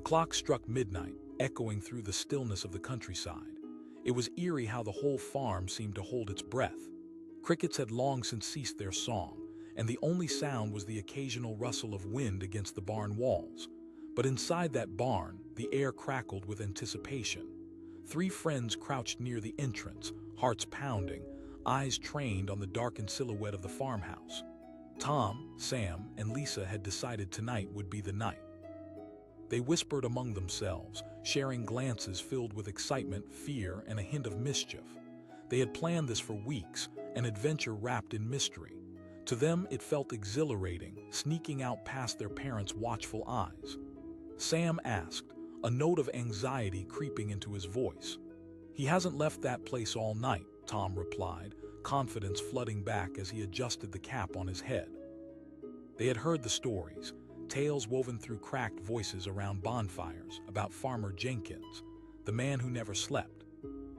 clock struck midnight, echoing through the stillness of the countryside. It was eerie how the whole farm seemed to hold its breath. Crickets had long since ceased their song, and the only sound was the occasional rustle of wind against the barn walls. But inside that barn, the air crackled with anticipation. Three friends crouched near the entrance, hearts pounding, eyes trained on the darkened silhouette of the farmhouse. Tom, Sam, and Lisa had decided tonight would be the night. They whispered among themselves, sharing glances filled with excitement, fear, and a hint of mischief. They had planned this for weeks, an adventure wrapped in mystery. To them, it felt exhilarating, sneaking out past their parents' watchful eyes. Sam asked, a note of anxiety creeping into his voice. "He hasn't left that place all night," Tom replied, confidence flooding back as he adjusted the cap on his head. They had heard the stories, tales woven through cracked voices around bonfires about Farmer Jenkins, the man who never slept.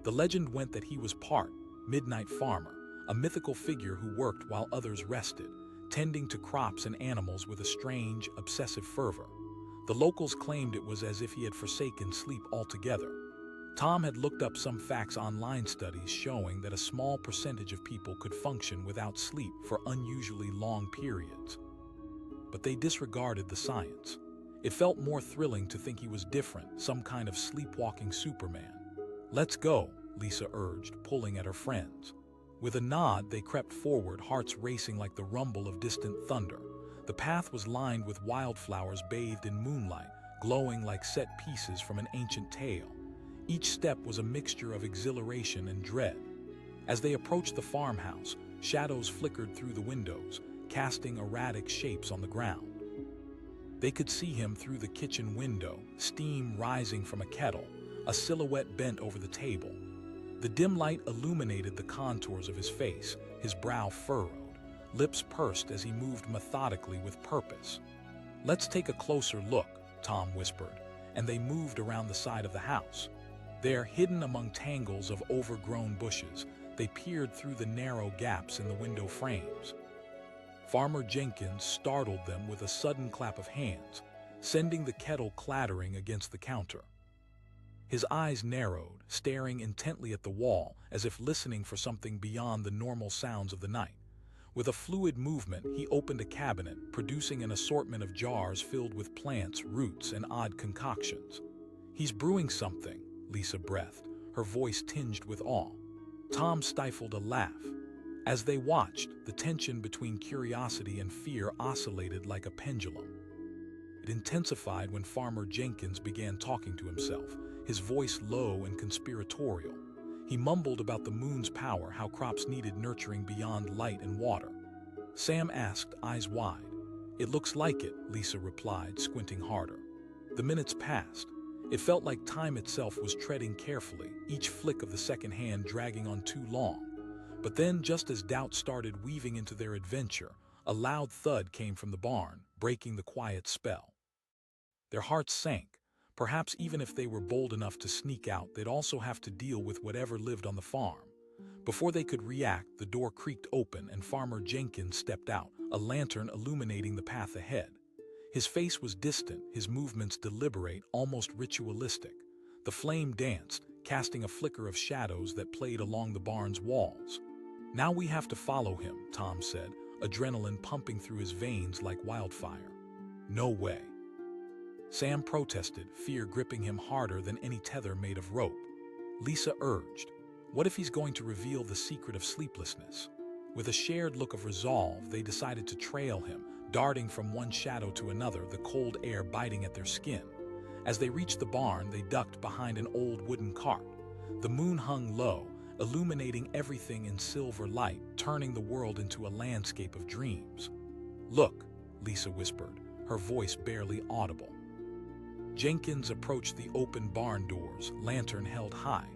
The legend went that he was part midnight farmer, a mythical figure who worked while others rested, tending to crops and animals with a strange, obsessive fervor. The locals claimed it was as if he had forsaken sleep altogether. Tom had looked up some facts online, studies showing that a small percentage of people could function without sleep for unusually long periods. But they disregarded the science. It felt more thrilling to think he was different, some kind of sleepwalking Superman. "Let's go," Lisa urged, pulling at her friends. With a nod, they crept forward, hearts racing like the rumble of distant thunder. The path was lined with wildflowers bathed in moonlight, glowing like set pieces from an ancient tale. Each step was a mixture of exhilaration and dread. As they approached the farmhouse, shadows flickered through the windows, casting erratic shapes on the ground. They could see him through the kitchen window, steam rising from a kettle, a silhouette bent over the table. The dim light illuminated the contours of his face, his brow furrowed, lips pursed as he moved methodically with purpose. "Let's take a closer look," Tom whispered, and they moved around the side of the house. There, hidden among tangles of overgrown bushes, they peered through the narrow gaps in the window frames. Farmer Jenkins startled them with a sudden clap of hands, sending the kettle clattering against the counter. His eyes narrowed, staring intently at the wall as if listening for something beyond the normal sounds of the night. With a fluid movement, he opened a cabinet, producing an assortment of jars filled with plants, roots, and odd concoctions. "He's brewing something," Lisa breathed, her voice tinged with awe. Tom stifled a laugh. As they watched, the tension between curiosity and fear oscillated like a pendulum. It intensified when Farmer Jenkins began talking to himself, his voice low and conspiratorial. He mumbled about the moon's power, how crops needed nurturing beyond light and water. Sam asked, eyes wide. "It looks like it," Lisa replied, squinting harder. The minutes passed. It felt like time itself was treading carefully, each flick of the second hand dragging on too long. But then, just as doubt started weaving into their adventure, a loud thud came from the barn, breaking the quiet spell. Their hearts sank. Perhaps even if they were bold enough to sneak out, they'd also have to deal with whatever lived on the farm. Before they could react, the door creaked open and Farmer Jenkins stepped out, a lantern illuminating the path ahead. His face was distant, his movements deliberate, almost ritualistic. The flame danced, casting a flicker of shadows that played along the barn's walls. "Now we have to follow him," Tom said, adrenaline pumping through his veins like wildfire. "No way." Sam protested, fear gripping him harder than any tether made of rope. Lisa urged, "What if he's going to reveal the secret of sleeplessness?" With a shared look of resolve, they decided to trail him, darting from one shadow to another, the cold air biting at their skin. As they reached the barn, they ducked behind an old wooden cart. The moon hung low, illuminating everything in silver light, turning the world into a landscape of dreams. "Look," Lisa whispered, her voice barely audible. Jenkins approached the open barn doors, lantern held high.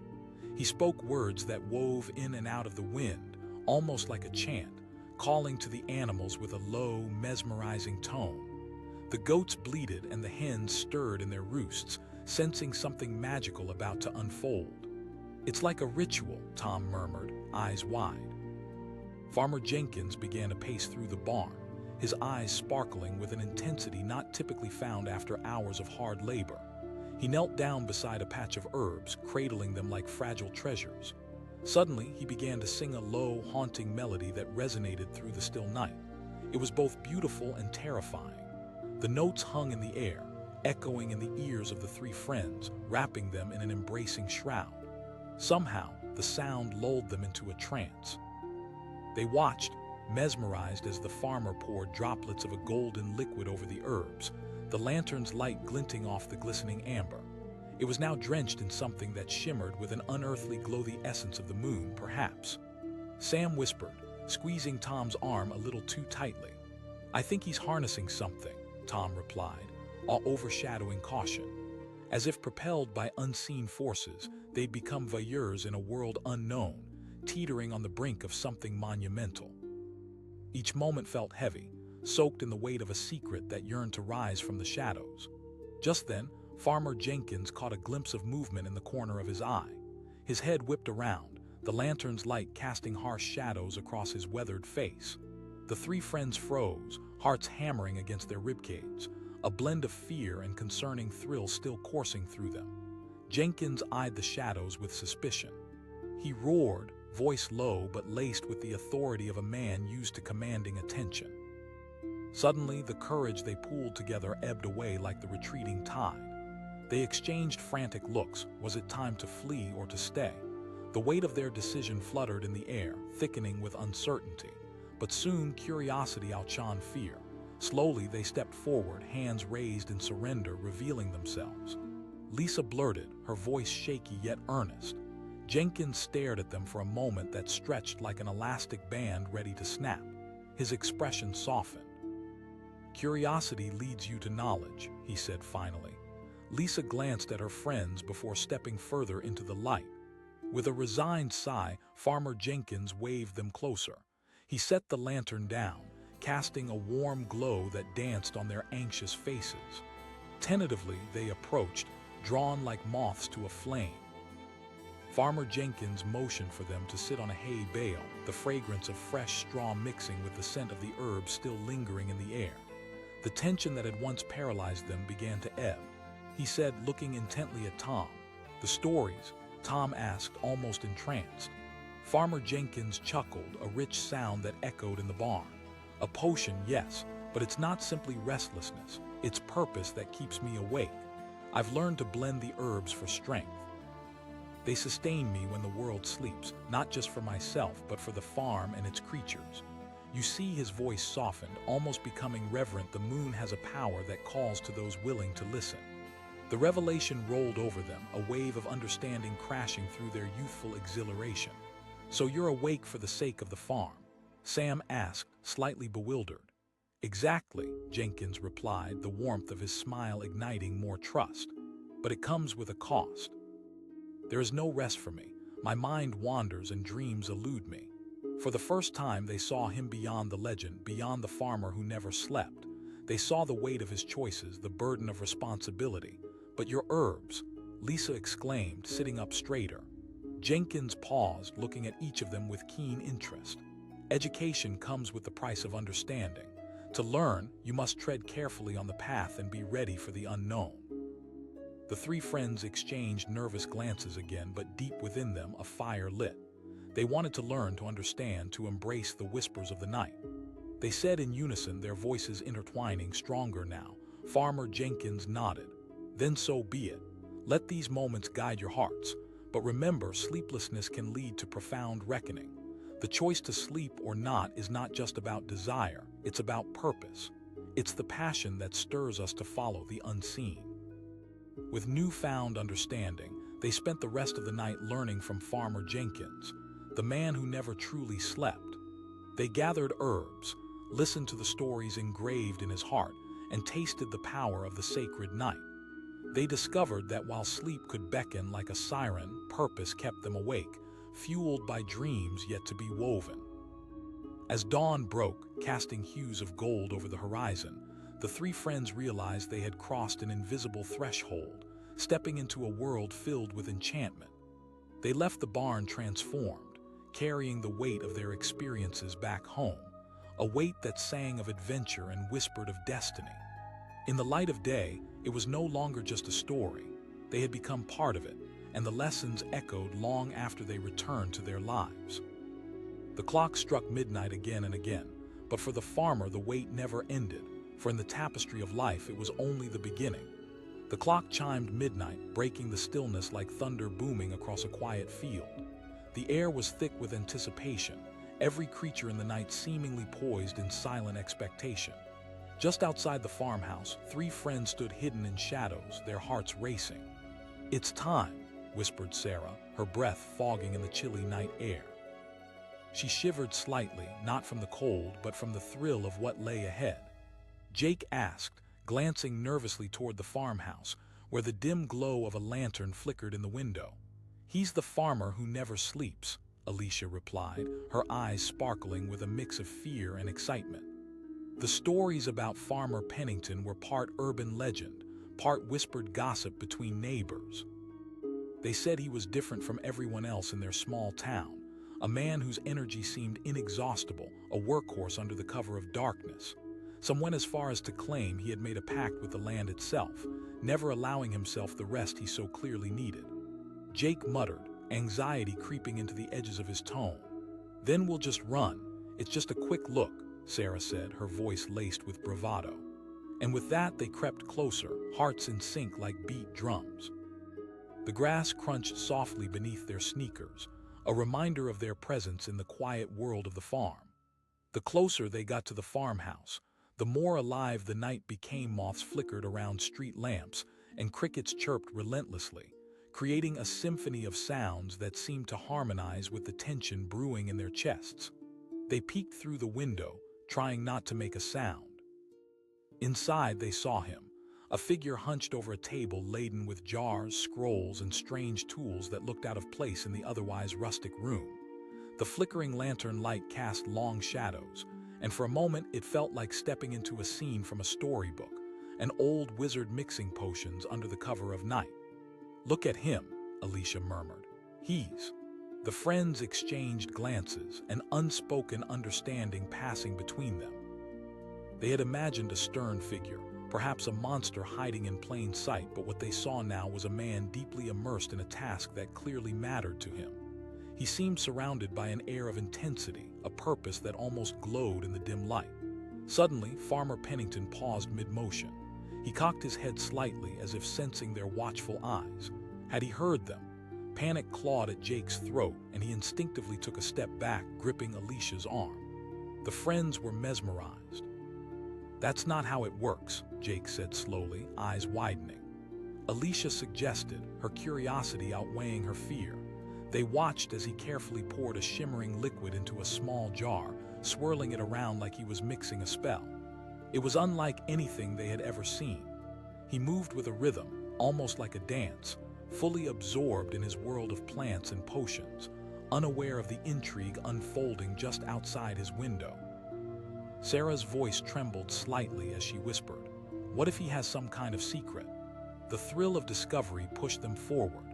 He spoke words that wove in and out of the wind, almost like a chant, calling to the animals with a low, mesmerizing tone. The goats bleated and the hens stirred in their roosts, sensing something magical about to unfold. "It's like a ritual," Tom murmured, eyes wide. Farmer Jenkins began to pace through the barn, his eyes sparkling with an intensity not typically found after hours of hard labor. He knelt down beside a patch of herbs, cradling them like fragile treasures. Suddenly, he began to sing a low, haunting melody that resonated through the still night. It was both beautiful and terrifying. The notes hung in the air, echoing in the ears of the three friends, wrapping them in an embracing shroud. Somehow, the sound lulled them into a trance. They watched, mesmerized as the farmer poured droplets of a golden liquid over the herbs, the lantern's light glinting off the glistening amber. It was now drenched in something that shimmered with an unearthly glow, the essence of the moon, perhaps. Sam whispered, squeezing Tom's arm a little too tightly. "I think he's harnessing something," Tom replied, all overshadowing caution. As if propelled by unseen forces, they'd become voyeurs in a world unknown, teetering on the brink of something monumental. Each moment felt heavy, soaked in the weight of a secret that yearned to rise from the shadows. Just then, Farmer Jenkins caught a glimpse of movement in the corner of his eye. His head whipped around, the lantern's light casting harsh shadows across his weathered face. The three friends froze, hearts hammering against their ribcage, a blend of fear and concerning thrill still coursing through them. Jenkins eyed the shadows with suspicion. He roared, voice low but laced with the authority of a man used to commanding attention. Suddenly, the courage they pooled together ebbed away like the retreating tide. They exchanged frantic looks. Was it time to flee or to stay? The weight of their decision fluttered in the air, thickening with uncertainty. But soon, curiosity outshone fear. Slowly, they stepped forward, hands raised in surrender, revealing themselves. Lisa blurted, her voice shaky yet earnest. Jenkins stared at them for a moment that stretched like an elastic band ready to snap. His expression softened. "Curiosity leads you to knowledge," he said finally. Lisa glanced at her friends before stepping further into the light. With a resigned sigh, Farmer Jenkins waved them closer. He set the lantern down, casting a warm glow that danced on their anxious faces. Tentatively, they approached, drawn like moths to a flame. Farmer Jenkins motioned for them to sit on a hay bale, the fragrance of fresh straw mixing with the scent of the herbs still lingering in the air. The tension that had once paralyzed them began to ebb. He said, looking intently at Tom. "The stories?" Tom asked, almost entranced. Farmer Jenkins chuckled, a rich sound that echoed in the barn. "A potion, yes, but it's not simply restlessness. It's purpose that keeps me awake. I've learned to blend the herbs for strength. They sustain me when the world sleeps, not just for myself, but for the farm and its creatures." You see, his voice softened, almost becoming reverent. The moon has a power that calls to those willing to listen. The revelation rolled over them, a wave of understanding crashing through their youthful exhilaration. "So you're awake for the sake of the farm?" Sam asked, slightly bewildered. "Exactly," Jenkins replied, the warmth of his smile igniting more trust. "But it comes with a cost. There is no rest for me. My mind wanders and dreams elude me." For the first time, they saw him beyond the legend, beyond the farmer who never slept. They saw the weight of his choices, the burden of responsibility. "But your herbs," Lisa exclaimed, sitting up straighter. Jenkins paused, looking at each of them with keen interest. "Education comes with the price of understanding. To learn, you must tread carefully on the path and be ready for the unknown." The three friends exchanged nervous glances again, but deep within them a fire lit. They wanted to learn, to understand, to embrace the whispers of the night. They said in unison, their voices intertwining, stronger now. Farmer Jenkins nodded. "Then so be it. Let these moments guide your hearts. But remember, sleeplessness can lead to profound reckoning. The choice to sleep or not is not just about desire, it's about purpose. It's the passion that stirs us to follow the unseen." With newfound understanding, they spent the rest of the night learning from Farmer Jenkins, the man who never truly slept. They gathered herbs, listened to the stories engraved in his heart, and tasted the power of the sacred night. They discovered that while sleep could beckon like a siren, purpose kept them awake, fueled by dreams yet to be woven. As dawn broke, casting hues of gold over the horizon, the three friends realized they had crossed an invisible threshold, stepping into a world filled with enchantment. They left the barn transformed, carrying the weight of their experiences back home, a weight that sang of adventure and whispered of destiny. In the light of day, it was no longer just a story. They had become part of it, and the lessons echoed long after they returned to their lives. The clock struck midnight again and again, but for the farmer the wait never ended, for in the tapestry of life it was only the beginning. The clock chimed midnight, breaking the stillness like thunder booming across a quiet field. The air was thick with anticipation, every creature in the night seemingly poised in silent expectation. Just outside the farmhouse, 3 friends stood hidden in shadows, their hearts racing. "It's time," whispered Sarah, her breath fogging in the chilly night air. She shivered slightly, not from the cold, but from the thrill of what lay ahead. Jake asked, glancing nervously toward the farmhouse, where the dim glow of a lantern flickered in the window. "He's the farmer who never sleeps," Alicia replied, her eyes sparkling with a mix of fear and excitement. The stories about Farmer Pennington were part urban legend, part whispered gossip between neighbors. They said he was different from everyone else in their small town, a man whose energy seemed inexhaustible, a workhorse under the cover of darkness. Some went as far as to claim he had made a pact with the land itself, never allowing himself the rest he so clearly needed. Jake muttered, anxiety creeping into the edges of his tone. "Then we'll just run. It's just a quick look," Sarah said, her voice laced with bravado. And with that they crept closer, hearts in sync like beat drums. The grass crunched softly beneath their sneakers, a reminder of their presence in the quiet world of the farm. The closer they got to the farmhouse, the more alive the night became. Moths flickered around street lamps, and crickets chirped relentlessly, creating a symphony of sounds that seemed to harmonize with the tension brewing in their chests. They peeked through the window, trying not to make a sound. Inside they saw him, a figure hunched over a table laden with jars, scrolls, and strange tools that looked out of place in the otherwise rustic room. The flickering lantern light cast long shadows, and for a moment it felt like stepping into a scene from a storybook, an old wizard mixing potions under the cover of night. "Look at him," Alicia murmured. "He's..." The friends exchanged glances, an unspoken understanding passing between them. They had imagined a stern figure, perhaps a monster hiding in plain sight, but what they saw now was a man deeply immersed in a task that clearly mattered to him. He seemed surrounded by an air of intensity, a purpose that almost glowed in the dim light. Suddenly, Farmer Pennington paused mid-motion. He cocked his head slightly as if sensing their watchful eyes. Had he heard them? Panic clawed at Jake's throat, and he instinctively took a step back, gripping Alicia's arm. The friends were mesmerized. "That's not how it works," Jake said slowly, eyes widening. Alicia suggested, her curiosity outweighing her fear. They watched as he carefully poured a shimmering liquid into a small jar, swirling it around like he was mixing a spell. It was unlike anything they had ever seen. He moved with a rhythm, almost like a dance, fully absorbed in his world of plants and potions, unaware of the intrigue unfolding just outside his window. Sarah's voice trembled slightly as she whispered, "What if he has some kind of secret?" The thrill of discovery pushed them forward.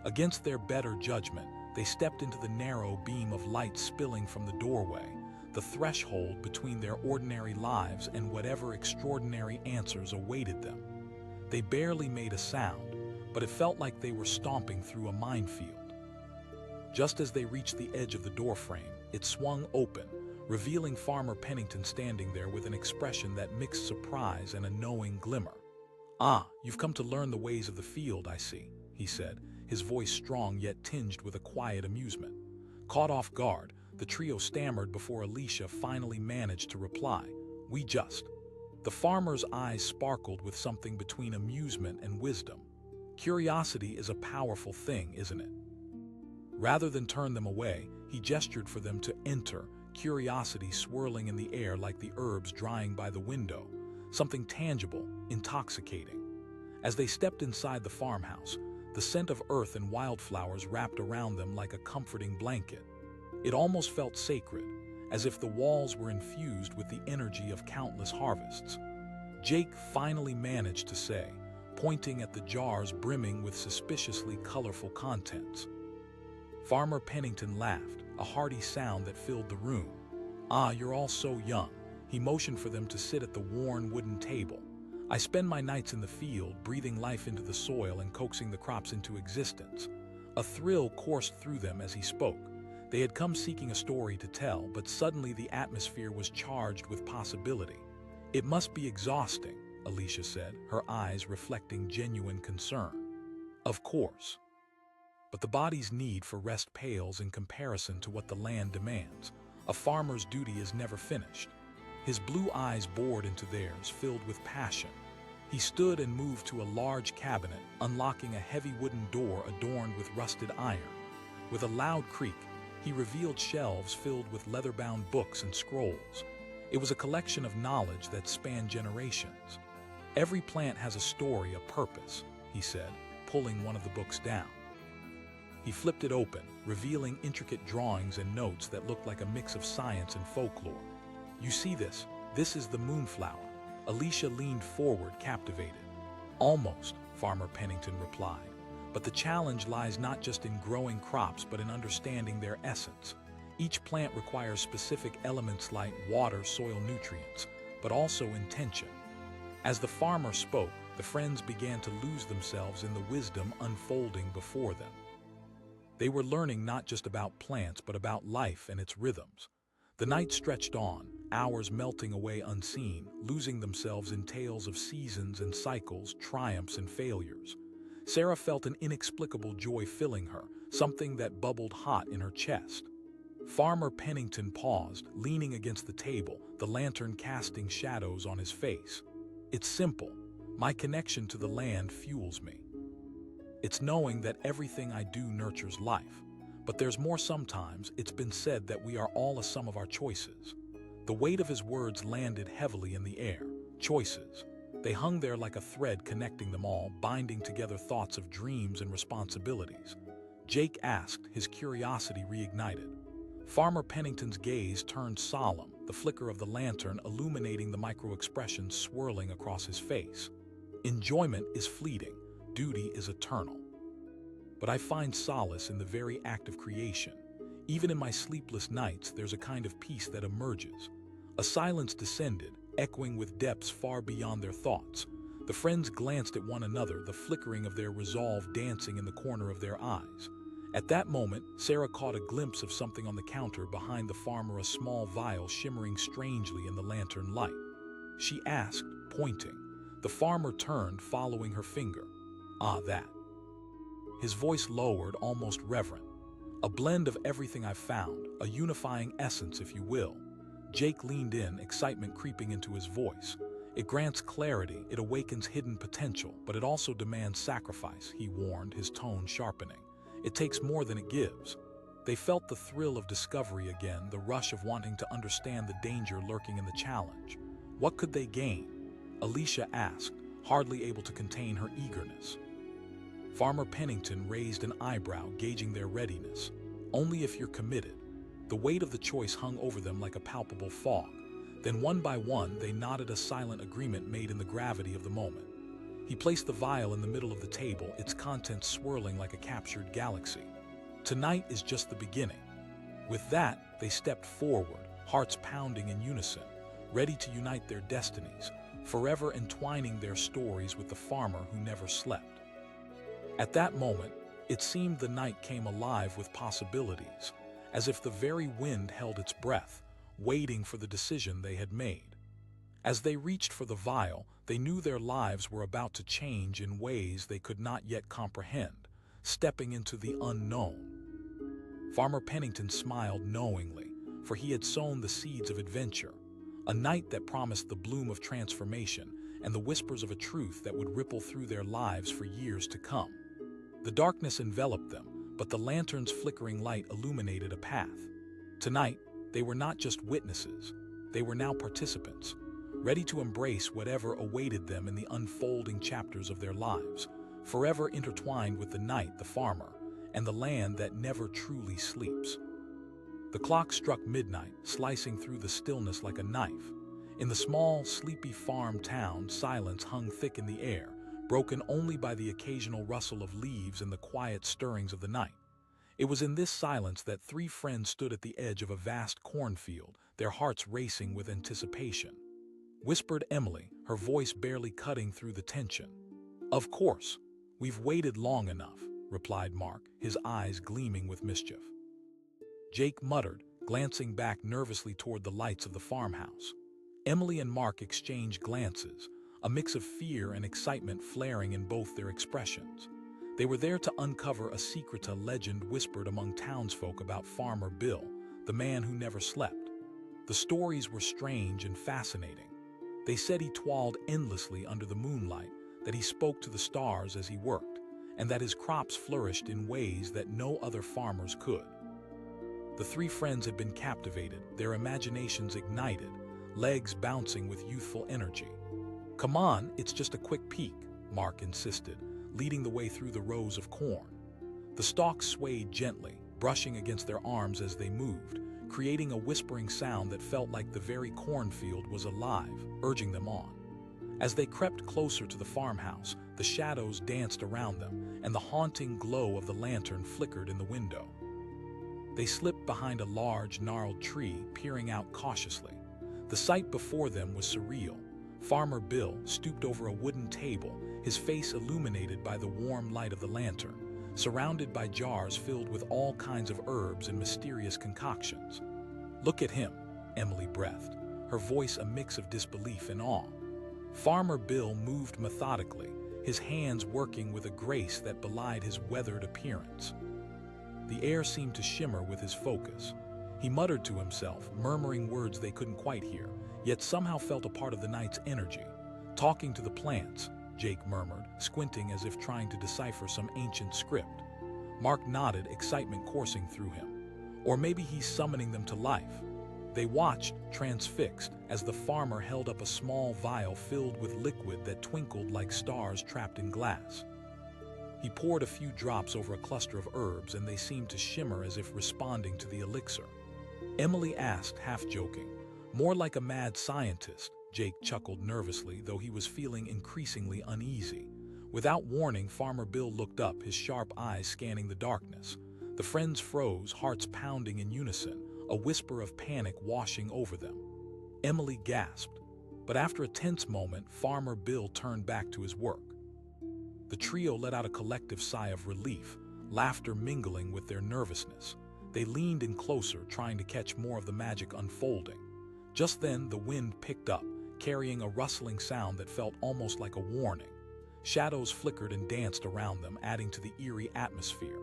Against their better judgment, they stepped into the narrow beam of light spilling from the doorway, the threshold between their ordinary lives and whatever extraordinary answers awaited them. They barely made a sound, but it felt like they were stomping through a minefield. Just as they reached the edge of the doorframe, it swung open, revealing Farmer Pennington standing there with an expression that mixed surprise and a knowing glimmer. "Ah, you've come to learn the ways of the field, I see," he said, his voice strong yet tinged with a quiet amusement. Caught off guard, the trio stammered before Alicia finally managed to reply, "We just..." The farmer's eyes sparkled with something between amusement and wisdom. Curiosity is a powerful thing, isn't it? Rather than turn them away, he gestured for them to enter, curiosity swirling in the air like the herbs drying by the window, something tangible, intoxicating. As they stepped inside the farmhouse, the scent of earth and wildflowers wrapped around them like a comforting blanket. It almost felt sacred, as if the walls were infused with the energy of countless harvests. Jake finally managed to say, pointing at the jars brimming with suspiciously colorful contents. Farmer Pennington laughed, a hearty sound that filled the room. "Ah, you're all so young." He motioned for them to sit at the worn wooden table. I spend my nights in the field, breathing life into the soil and coaxing the crops into existence." A thrill coursed through them as he spoke. They had come seeking a story to tell, but suddenly the atmosphere was charged with possibility. "It must be exhausting," Alicia said, her eyes reflecting genuine concern. "Of course. But the body's need for rest pales in comparison to what the land demands. A farmer's duty is never finished." His blue eyes bored into theirs, filled with passion. He stood and moved to a large cabinet, unlocking a heavy wooden door adorned with rusted iron. With a loud creak, he revealed shelves filled with leather-bound books and scrolls. It was a collection of knowledge that spanned generations. "Every plant has a story, a purpose," he said, pulling one of the books down. He flipped it open, revealing intricate drawings and notes that looked like a mix of science and folklore. "You see this? This is the moonflower." Alicia leaned forward, captivated. "Almost," Farmer Pennington replied. "But the challenge lies not just in growing crops but in understanding their essence. Each plant requires specific elements like water, soil, nutrients, but also intention." As the farmer spoke, the friends began to lose themselves in the wisdom unfolding before them. They were learning not just about plants but about life and its rhythms. The night stretched on, hours melting away unseen, losing themselves in tales of seasons and cycles, triumphs and failures. Sarah felt an inexplicable joy filling her, something that bubbled hot in her chest. Farmer Pennington paused, leaning against the table, the lantern casting shadows on his face. "It's simple. My connection to the land fuels me. It's knowing that everything I do nurtures life. But there's more sometimes. It's been said that we are all a sum of our choices." The weight of his words landed heavily in the air. Choices. They hung there like a thread connecting them all, binding together thoughts of dreams and responsibilities. Jake asked, his curiosity reignited. Farmer Pennington's gaze turned solemn, the flicker of the lantern illuminating the micro-expressions swirling across his face. "Enjoyment is fleeting. Duty is eternal. But I find solace in the very act of creation. Even in my sleepless nights, there's a kind of peace that emerges." A silence descended, echoing with depths far beyond their thoughts. The friends glanced at one another, the flickering of their resolve dancing in the corner of their eyes. At that moment, Sarah caught a glimpse of something on the counter behind the farmer, a small vial shimmering strangely in the lantern light. She asked, pointing. The farmer turned, following her finger. "Ah, that." His voice lowered, almost reverent. "A blend of everything I've found, a unifying essence, if you will." Jake leaned in, excitement creeping into his voice. "It grants clarity, it awakens hidden potential, but it also demands sacrifice," he warned, his tone sharpening. "It takes more than it gives." They felt the thrill of discovery again, the rush of wanting to understand the danger lurking in the challenge. What could they gain? Alicia asked, hardly able to contain her eagerness. Farmer Pennington raised an eyebrow, gauging their readiness. "Only if you're committed." The weight of the choice hung over them like a palpable fog. Then one by one, they nodded, a silent agreement made in the gravity of the moment. He placed the vial in the middle of the table, its contents swirling like a captured galaxy. "Tonight is just the beginning." With that, they stepped forward, hearts pounding in unison, ready to unite their destinies, forever entwining their stories with the farmer who never slept. At that moment, it seemed the night came alive with possibilities, as if the very wind held its breath, waiting for the decision they had made. As they reached for the vial, they knew their lives were about to change in ways they could not yet comprehend, stepping into the unknown. Farmer Pennington smiled knowingly, for he had sown the seeds of adventure, a night that promised the bloom of transformation and the whispers of a truth that would ripple through their lives for years to come. The darkness enveloped them, but the lantern's flickering light illuminated a path. Tonight, they were not just witnesses, they were now participants, ready to embrace whatever awaited them in the unfolding chapters of their lives, forever intertwined with the night, the farmer, and the land that never truly sleeps. The clock struck midnight, slicing through the stillness like a knife. In the small, sleepy farm town, silence hung thick in the air, broken only by the occasional rustle of leaves and the quiet stirrings of the night. It was in this silence that three friends stood at the edge of a vast cornfield, their hearts racing with anticipation. whispered Emily, her voice barely cutting through the tension. Of course. We've waited long enough, replied Mark, his eyes gleaming with mischief. Jake muttered, glancing back nervously toward the lights of the farmhouse. Emily and Mark exchanged glances, a mix of fear and excitement flaring in both their expressions. They were there to uncover a secret legend whispered among townsfolk about Farmer Bill, the man who never slept. The stories were strange and fascinating. They said he toiled endlessly under the moonlight, that he spoke to the stars as he worked, and that his crops flourished in ways that no other farmers could. The three friends had been captivated, their imaginations ignited, legs bouncing with youthful energy. Come on, it's just a quick peek, Mark insisted, leading the way through the rows of corn. The stalks swayed gently, brushing against their arms as they moved, creating a whispering sound that felt like the very cornfield was alive, urging them on. As they crept closer to the farmhouse, the shadows danced around them, and the haunting glow of the lantern flickered in the window. They slipped behind a large, gnarled tree, peering out cautiously. The sight before them was surreal. Farmer Bill stooped over a wooden table, his face illuminated by the warm light of the lantern, surrounded by jars filled with all kinds of herbs and mysterious concoctions. Look at him, Emily breathed, her voice a mix of disbelief and awe. Farmer Bill moved methodically, his hands working with a grace that belied his weathered appearance. The air seemed to shimmer with his focus. He muttered to himself, murmuring words they couldn't quite hear, yet somehow felt a part of the night's energy. Talking to the plants, Jake murmured, squinting as if trying to decipher some ancient script. Mark nodded, excitement coursing through him. Or maybe he's summoning them to life. They watched, transfixed, as the farmer held up a small vial filled with liquid that twinkled like stars trapped in glass. He poured a few drops over a cluster of herbs, and they seemed to shimmer as if responding to the elixir. Emily asked, half joking. More like a mad scientist, Jake chuckled nervously, though he was feeling increasingly uneasy. Without warning, Farmer Bill looked up, his sharp eyes scanning the darkness. The friends froze, hearts pounding in unison, a whisper of panic washing over them. Emily gasped, but after a tense moment, Farmer Bill turned back to his work. The trio let out a collective sigh of relief, laughter mingling with their nervousness. They leaned in closer, trying to catch more of the magic unfolding. Just then, the wind picked up, carrying a rustling sound that felt almost like a warning. Shadows flickered and danced around them, adding to the eerie atmosphere.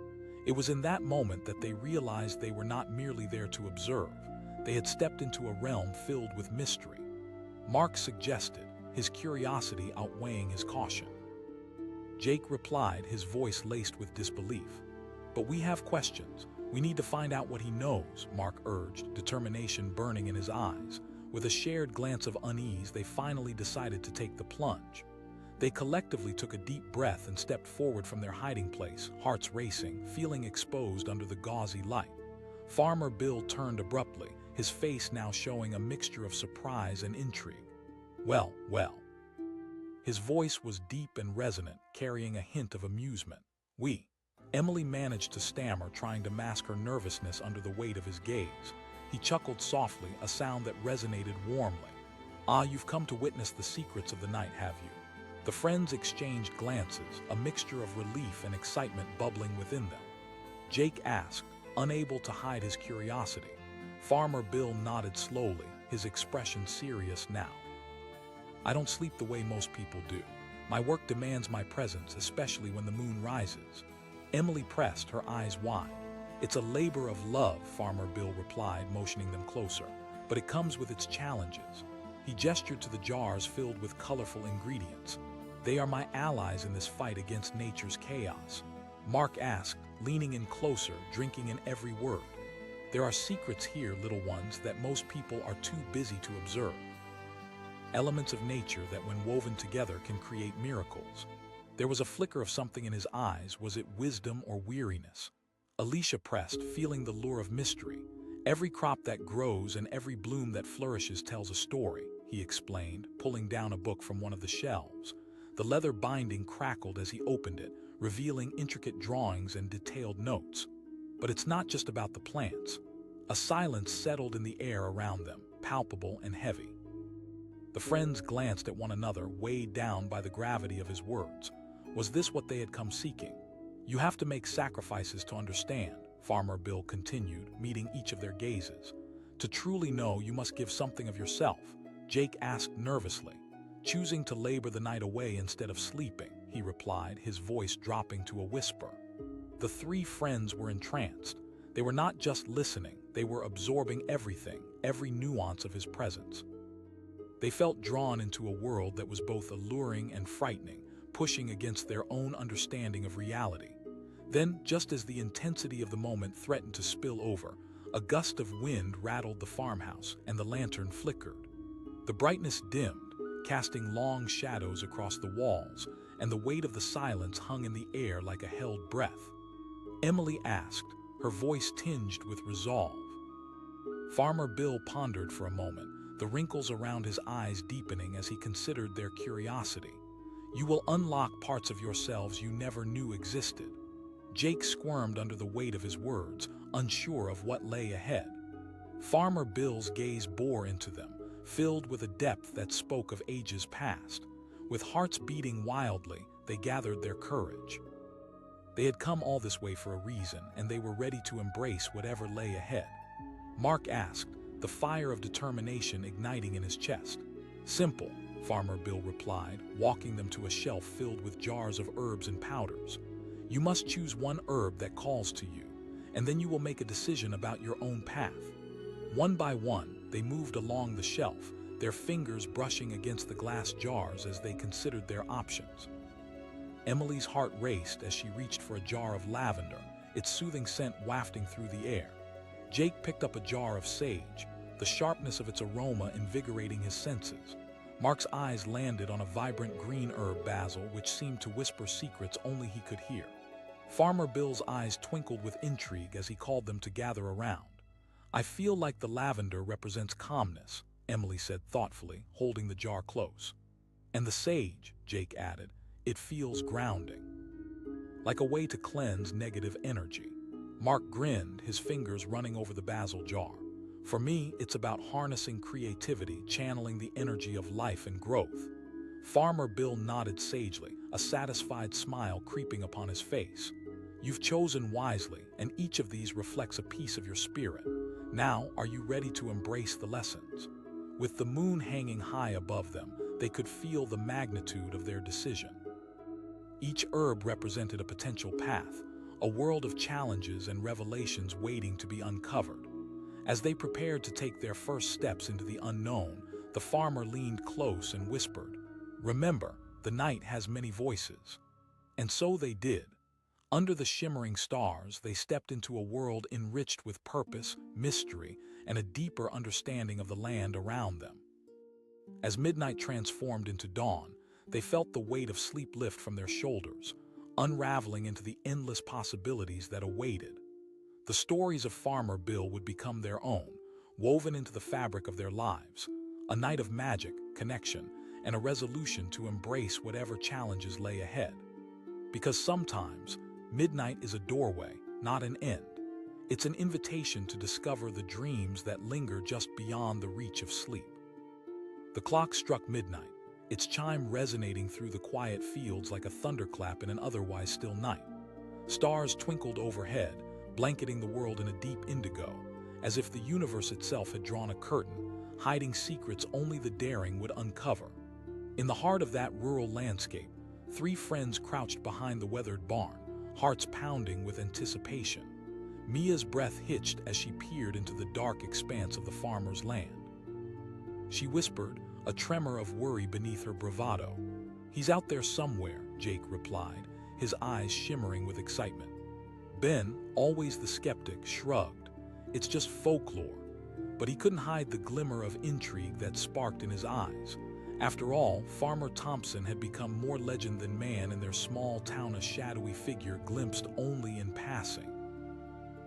It was in that moment that they realized they were not merely there to observe. They had stepped into a realm filled with mystery. Mark suggested, his curiosity outweighing his caution. Jake replied, his voice laced with disbelief. But we have questions. We need to find out what he knows, Mark urged, determination burning in his eyes. With a shared glance of unease, they finally decided to take the plunge. They collectively took a deep breath and stepped forward from their hiding place, hearts racing, feeling exposed under the gauzy light. Farmer Bill turned abruptly, his face now showing a mixture of surprise and intrigue. Well. His voice was deep and resonant, carrying a hint of amusement. Emily managed to stammer, trying to mask her nervousness under the weight of his gaze. He chuckled softly, a sound that resonated warmly. Ah, you've come to witness the secrets of the night, have you? The friends exchanged glances, a mixture of relief and excitement bubbling within them. Jake asked, unable to hide his curiosity. Farmer Bill nodded slowly, his expression serious now. I don't sleep the way most people do. My work demands my presence, especially when the moon rises. Emily pressed, her eyes wide. It's a labor of love, Farmer Bill replied, motioning them closer, but it comes with its challenges. He gestured to the jars filled with colorful ingredients. They are my allies in this fight against nature's chaos. Mark asked, leaning in closer, drinking in every word. There are secrets here, little ones, that most people are too busy to observe. Elements of nature that, when woven together, can create miracles. There was a flicker of something in his eyes. Was it wisdom or weariness? Alicia pressed, feeling the lure of mystery. Every crop that grows and every bloom that flourishes tells a story, he explained, pulling down a book from one of the shelves. The leather binding crackled as he opened it, revealing intricate drawings and detailed notes. But it's not just about the plants. A silence settled in the air around them, palpable and heavy. The friends glanced at one another, weighed down by the gravity of his words. Was this what they had come seeking? You have to make sacrifices to understand, Farmer Bill continued, meeting each of their gazes. To truly know, you must give something of yourself, Jake asked nervously. Choosing to labor the night away instead of sleeping, he replied, his voice dropping to a whisper. The three friends were entranced. They were not just listening, they were absorbing everything, every nuance of his presence. They felt drawn into a world that was both alluring and frightening, pushing against their own understanding of reality. Then, just as the intensity of the moment threatened to spill over, a gust of wind rattled the farmhouse and the lantern flickered. The brightness dimmed, casting long shadows across the walls, and the weight of the silence hung in the air like a held breath. Emily asked, her voice tinged with resolve. Farmer Bill pondered for a moment, the wrinkles around his eyes deepening as he considered their curiosity. You will unlock parts of yourselves you never knew existed. Jake squirmed under the weight of his words, unsure of what lay ahead. Farmer Bill's gaze bore into them, filled with a depth that spoke of ages past. With hearts beating wildly, they gathered their courage. They had come all this way for a reason, and they were ready to embrace whatever lay ahead. Mark asked, the fire of determination igniting in his chest. Simple, Farmer Bill replied, walking them to a shelf filled with jars of herbs and powders. You must choose one herb that calls to you, and then you will make a decision about your own path. One by one, they moved along the shelf, their fingers brushing against the glass jars as they considered their options. Emily's heart raced as she reached for a jar of lavender, its soothing scent wafting through the air. Jake picked up a jar of sage, the sharpness of its aroma invigorating his senses. Mark's eyes landed on a vibrant green herb, basil, which seemed to whisper secrets only he could hear. Farmer Bill's eyes twinkled with intrigue as he called them to gather around. I feel like the lavender represents calmness, Emily said thoughtfully, holding the jar close. And the sage, Jake added, it feels grounding, like a way to cleanse negative energy. Mark grinned, his fingers running over the basil jar. For me, it's about harnessing creativity, channeling the energy of life and growth. Farmer Bill nodded sagely, a satisfied smile creeping upon his face. You've chosen wisely, and each of these reflects a piece of your spirit. Now, are you ready to embrace the lessons? With the moon hanging high above them, they could feel the magnitude of their decision. Each herb represented a potential path, a world of challenges and revelations waiting to be uncovered. As they prepared to take their first steps into the unknown, the farmer leaned close and whispered, "Remember, the night has many voices." And so they did. Under the shimmering stars, they stepped into a world enriched with purpose, mystery, and a deeper understanding of the land around them. As midnight transformed into dawn, they felt the weight of sleep lift from their shoulders, unraveling into the endless possibilities that awaited. The stories of Farmer Bill would become their own, woven into the fabric of their lives, a night of magic, connection, and a resolution to embrace whatever challenges lay ahead. Because sometimes, midnight is a doorway, not an end. It's an invitation to discover the dreams that linger just beyond the reach of sleep. The clock struck midnight, its chime resonating through the quiet fields like a thunderclap in an otherwise still night. Stars twinkled overhead, blanketing the world in a deep indigo, as if the universe itself had drawn a curtain, hiding secrets only the daring would uncover. In the heart of that rural landscape, three friends crouched behind the weathered barn, hearts pounding with anticipation. Mia's breath hitched as she peered into the dark expanse of the farmer's land. She whispered, a tremor of worry beneath her bravado. "He's out there somewhere," Jake replied, his eyes shimmering with excitement. Ben, always the skeptic, shrugged. It's just folklore. But he couldn't hide the glimmer of intrigue that sparked in his eyes. After all, Farmer Thompson had become more legend than man in their small town, a shadowy figure glimpsed only in passing.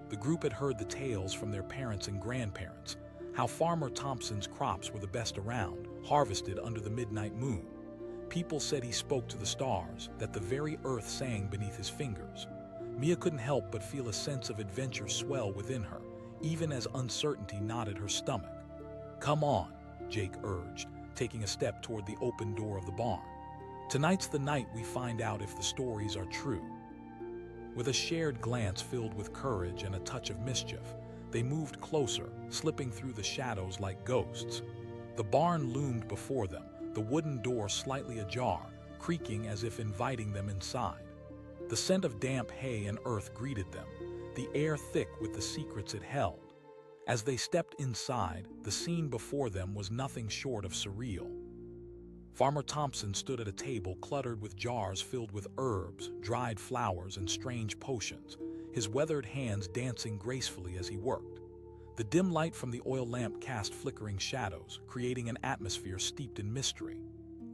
The group had heard the tales from their parents and grandparents, how Farmer Thompson's crops were the best around, harvested under the midnight moon. People said he spoke to the stars, that the very earth sang beneath his fingers. Mia couldn't help but feel a sense of adventure swell within her, even as uncertainty knotted her stomach. "Come on," Jake urged, taking a step toward the open door of the barn. "Tonight's the night we find out if the stories are true." With a shared glance filled with courage and a touch of mischief, they moved closer, slipping through the shadows like ghosts. The barn loomed before them, the wooden door slightly ajar, creaking as if inviting them inside. The scent of damp hay and earth greeted them, the air thick with the secrets it held. As they stepped inside, the scene before them was nothing short of surreal. Farmer Thompson stood at a table cluttered with jars filled with herbs, dried flowers, and strange potions, his weathered hands dancing gracefully as he worked. The dim light from the oil lamp cast flickering shadows, creating an atmosphere steeped in mystery.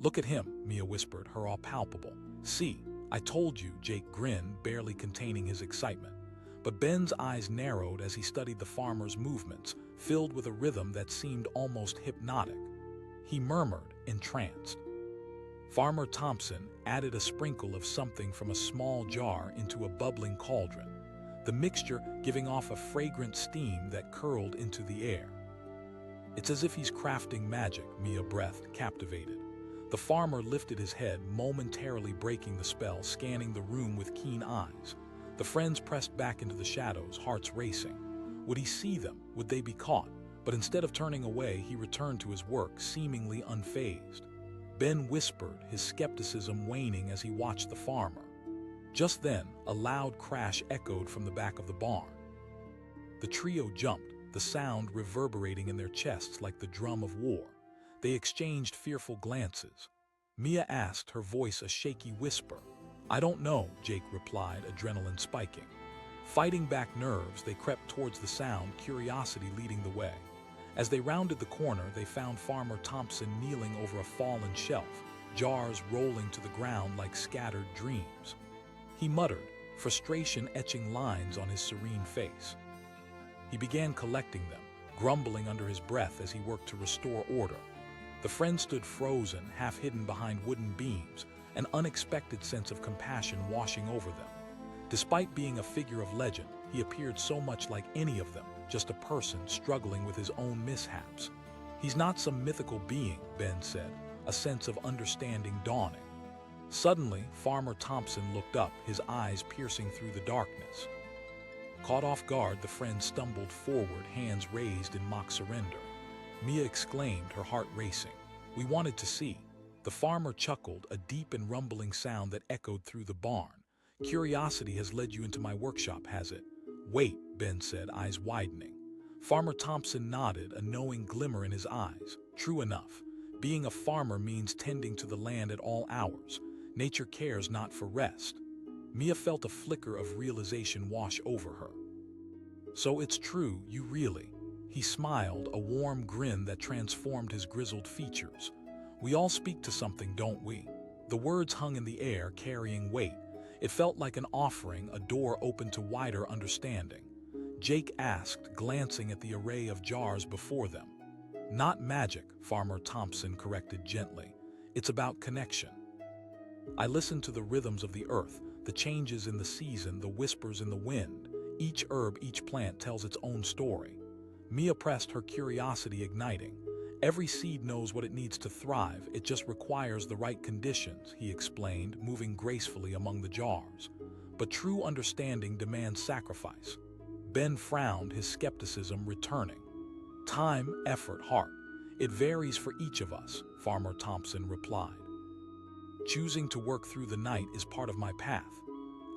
"Look at him," Mia whispered, her awe palpable. "See, I told you," Jake grinned, barely containing his excitement. But Ben's eyes narrowed as he studied the farmer's movements, filled with a rhythm that seemed almost hypnotic. He murmured, entranced. Farmer Thompson added a sprinkle of something from a small jar into a bubbling cauldron, the mixture giving off a fragrant steam that curled into the air. "It's as if he's crafting magic," Mia breathed, captivated. The farmer lifted his head, momentarily breaking the spell, scanning the room with keen eyes. The friends pressed back into the shadows, hearts racing. Would he see them? Would they be caught? But instead of turning away, he returned to his work, seemingly unfazed. Ben whispered, his skepticism waning as he watched the farmer. Just then, a loud crash echoed from the back of the barn. The trio jumped, the sound reverberating in their chests like the drum of war. They exchanged fearful glances. Mia asked, her voice a shaky whisper. "I don't know," Jake replied, adrenaline spiking. Fighting back nerves, they crept towards the sound, curiosity leading the way. As they rounded the corner, they found Farmer Thompson kneeling over a fallen shelf, jars rolling to the ground like scattered dreams. He muttered, frustration etching lines on his serene face. He began collecting them, grumbling under his breath as he worked to restore order. The friends stood frozen, half hidden behind wooden beams, an unexpected sense of compassion washing over them. Despite being a figure of legend, he appeared so much like any of them, just a person struggling with his own mishaps. "He's not some mythical being," Ben said, a sense of understanding dawning. Suddenly, Farmer Thompson looked up, his eyes piercing through the darkness. Caught off guard, the friends stumbled forward, hands raised in mock surrender. Mia exclaimed, her heart racing. "We wanted to see." The farmer chuckled, a deep and rumbling sound that echoed through the barn. "Curiosity has led you into my workshop, has it?" "Wait," Ben said, eyes widening. Farmer Thompson nodded, a knowing glimmer in his eyes. "True enough. Being a farmer means tending to the land at all hours. Nature cares not for rest." Mia felt a flicker of realization wash over her. "So it's true, you really." He smiled, a warm grin that transformed his grizzled features. "We all speak to something, don't we?" The words hung in the air, carrying weight. It felt like an offering, a door open to wider understanding. Jake asked, glancing at the array of jars before them. "Not magic," Farmer Thompson corrected gently. "It's about connection. I listen to the rhythms of the earth, the changes in the season, the whispers in the wind. Each herb, each plant tells its own story." Mia pressed, her curiosity igniting. "Every seed knows what it needs to thrive, it just requires the right conditions," he explained, moving gracefully among the jars. "But true understanding demands sacrifice." Ben frowned, his skepticism returning. "Time, effort, heart. It varies for each of us," Farmer Thompson replied. "Choosing to work through the night is part of my path."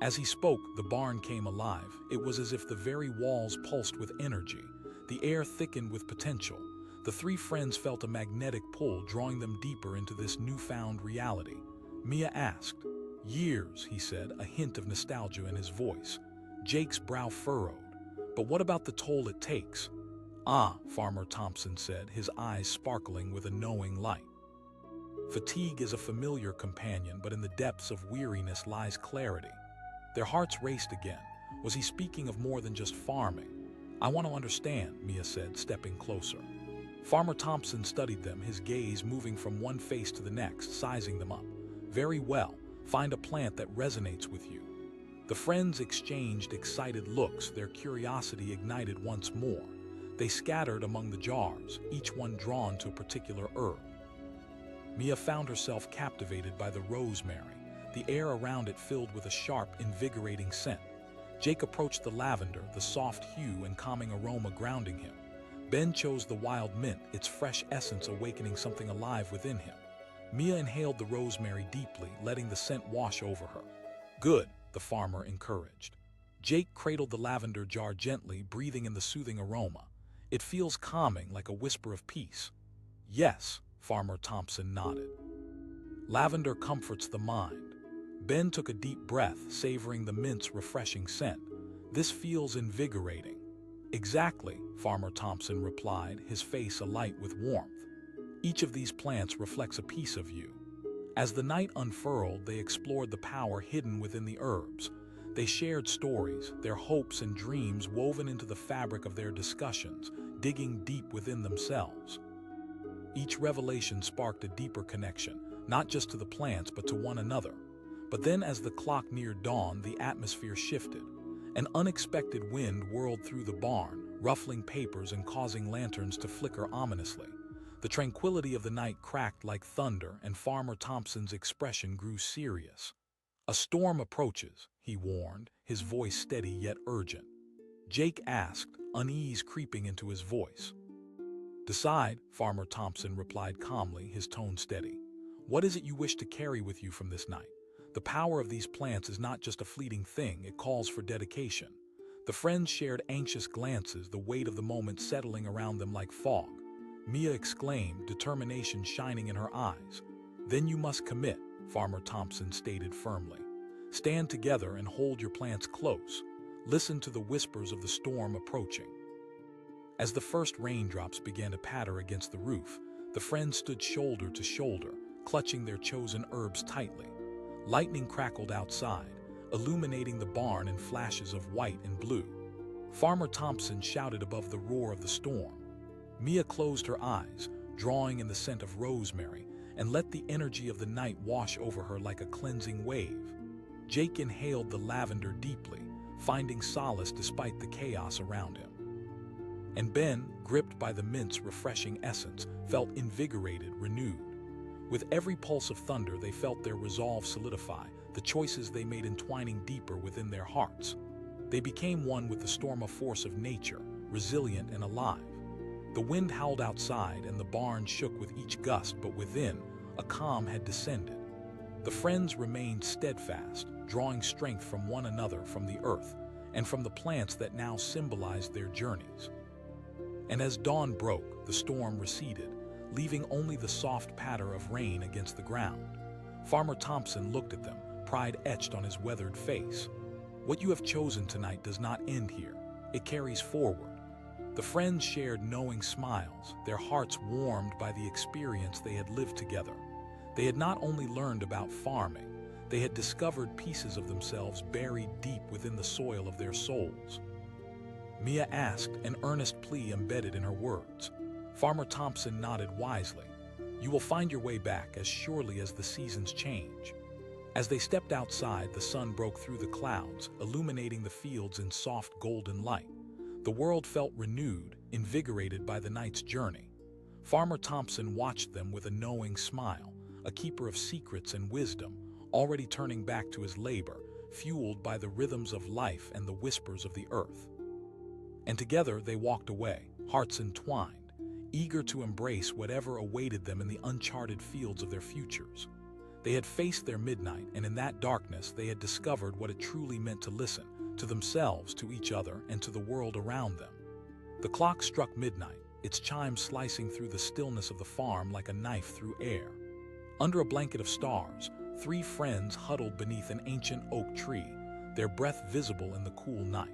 As he spoke, the barn came alive. It was as if the very walls pulsed with energy. The air thickened with potential. The three friends felt a magnetic pull, drawing them deeper into this newfound reality. Mia asked. "Years," he said, a hint of nostalgia in his voice. Jake's brow furrowed. "But what about the toll it takes?" "Ah," Farmer Thompson said, his eyes sparkling with a knowing light. "Fatigue is a familiar companion, but in the depths of weariness lies clarity." Their hearts raced again. Was he speaking of more than just farming? "I want to understand," Mia said, stepping closer. Farmer Thompson studied them, his gaze moving from one face to the next, sizing them up. "Very well. Find a plant that resonates with you." The friends exchanged excited looks, their curiosity ignited once more. They scattered among the jars, each one drawn to a particular herb. Mia found herself captivated by the rosemary, the air around it filled with a sharp, invigorating scent. Jake approached the lavender, the soft hue and calming aroma grounding him. Ben chose the wild mint, its fresh essence awakening something alive within him. Mia inhaled the rosemary deeply, letting the scent wash over her. "Good," the farmer encouraged. Jake cradled the lavender jar gently, breathing in the soothing aroma. "It feels calming, like a whisper of peace." "Yes," Farmer Thompson nodded. "Lavender comforts the mind." Ben took a deep breath, savoring the mint's refreshing scent. "This feels invigorating." "Exactly," Farmer Thompson replied, his face alight with warmth. "Each of these plants reflects a piece of you." As the night unfurled, they explored the power hidden within the herbs. They shared stories, their hopes and dreams woven into the fabric of their discussions, digging deep within themselves. Each revelation sparked a deeper connection, not just to the plants but to one another. But then as the clock neared dawn, the atmosphere shifted. An unexpected wind whirled through the barn, ruffling papers and causing lanterns to flicker ominously. The tranquility of the night cracked like thunder, and Farmer Thompson's expression grew serious. "A storm approaches," he warned, his voice steady yet urgent. Jake asked, unease creeping into his voice. "Decide," Farmer Thompson replied calmly, his tone steady. "What is it you wish to carry with you from this night? The power of these plants is not just a fleeting thing, it calls for dedication." The friends shared anxious glances, the weight of the moment settling around them like fog. Mia exclaimed, determination shining in her eyes. "Then you must commit," Farmer Thompson stated firmly. "Stand together and hold your plants close. Listen to the whispers of the storm approaching." As the first raindrops began to patter against the roof, the friends stood shoulder to shoulder, clutching their chosen herbs tightly. Lightning crackled outside, illuminating the barn in flashes of white and blue. Farmer Thompson shouted above the roar of the storm. Mia closed her eyes, drawing in the scent of rosemary, and let the energy of the night wash over her like a cleansing wave. Jake inhaled the lavender deeply, finding solace despite the chaos around him. And Ben, gripped by the mint's refreshing essence, felt invigorated, renewed. With every pulse of thunder, they felt their resolve solidify, the choices they made entwining deeper within their hearts. They became one with the storm, a force of nature, resilient and alive. The wind howled outside and the barn shook with each gust, but within, a calm had descended. The friends remained steadfast, drawing strength from one another, from the earth, and from the plants that now symbolized their journeys. And as dawn broke, the storm receded, leaving only the soft patter of rain against the ground. Farmer Thompson looked at them, pride etched on his weathered face. "What you have chosen tonight does not end here. It carries forward." The friends shared knowing smiles, their hearts warmed by the experience they had lived together. They had not only learned about farming, they had discovered pieces of themselves buried deep within the soil of their souls. Mia asked, an earnest plea embedded in her words. Farmer Thompson nodded wisely. "You will find your way back as surely as the seasons change." As they stepped outside, the sun broke through the clouds, illuminating the fields in soft golden light. The world felt renewed, invigorated by the night's journey. Farmer Thompson watched them with a knowing smile, a keeper of secrets and wisdom, already turning back to his labor, fueled by the rhythms of life and the whispers of the earth. And together they walked away, hearts entwined, eager to embrace whatever awaited them in the uncharted fields of their futures. They had faced their midnight, and in that darkness they had discovered what it truly meant to listen, to themselves, to each other, and to the world around them. The clock struck midnight, its chimes slicing through the stillness of the farm like a knife through air. Under a blanket of stars, three friends huddled beneath an ancient oak tree, their breath visible in the cool night.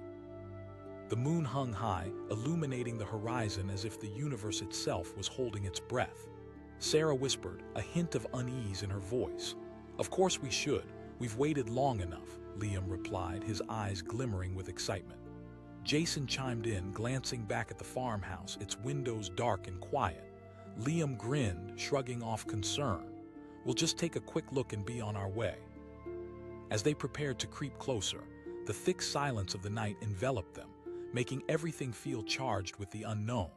The moon hung high, illuminating the horizon as if the universe itself was holding its breath. Sarah whispered, a hint of unease in her voice. "Of course we should. We've waited long enough," Liam replied, his eyes glimmering with excitement. Jason chimed in, glancing back at the farmhouse, its windows dark and quiet. Liam grinned, shrugging off concern. "We'll just take a quick look and be on our way." As they prepared to creep closer, the thick silence of the night enveloped them, making everything feel charged with the unknown.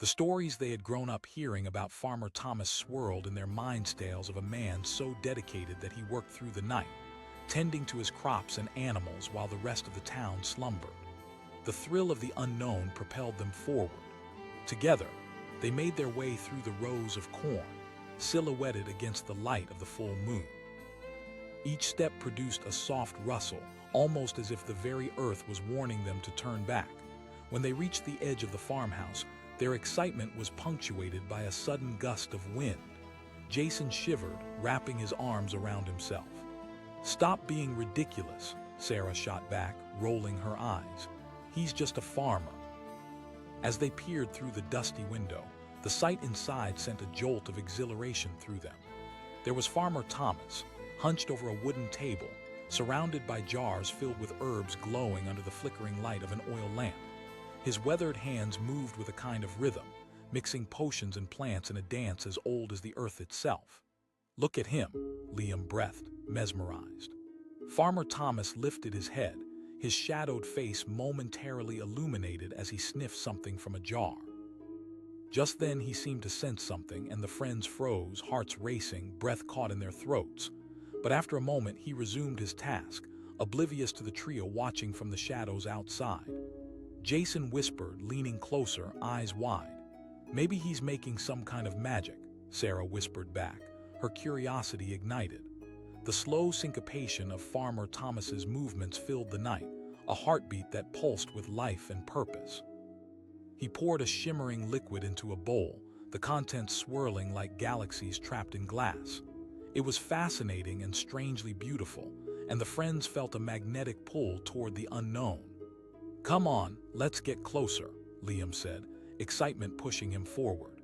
The stories they had grown up hearing about Farmer Thomas swirled in their minds tales of a man so dedicated that he worked through the night, tending to his crops and animals while the rest of the town slumbered. The thrill of the unknown propelled them forward. Together, they made their way through the rows of corn, silhouetted against the light of the full moon. Each step produced a soft rustle, almost as if the very earth was warning them to turn back. When they reached the edge of the farmhouse, their excitement was punctuated by a sudden gust of wind. Jason shivered, wrapping his arms around himself. "Stop being ridiculous," Sarah shot back, rolling her eyes. "He's just a farmer." As they peered through the dusty window, the sight inside sent a jolt of exhilaration through them. There was Farmer Thomas, hunched over a wooden table, surrounded by jars filled with herbs glowing under the flickering light of an oil lamp. His weathered hands moved with a kind of rhythm, mixing potions and plants in a dance as old as the earth itself. "Look at him," Liam breathed, mesmerized. Farmer Thomas lifted his head, his shadowed face momentarily illuminated as he sniffed something from a jar. Just then he seemed to sense something, and the friends froze, hearts racing, breath caught in their throats. But after a moment he resumed his task, oblivious to the trio watching from the shadows outside. Jason whispered, leaning closer, eyes wide. "Maybe he's making some kind of magic," Sarah whispered back, her curiosity ignited. The slow syncopation of Farmer Thomas's movements filled the night, a heartbeat that pulsed with life and purpose. He poured a shimmering liquid into a bowl, the contents swirling like galaxies trapped in glass. It was fascinating and strangely beautiful, and the friends felt a magnetic pull toward the unknown. "Come on, let's get closer," Liam said, excitement pushing him forward.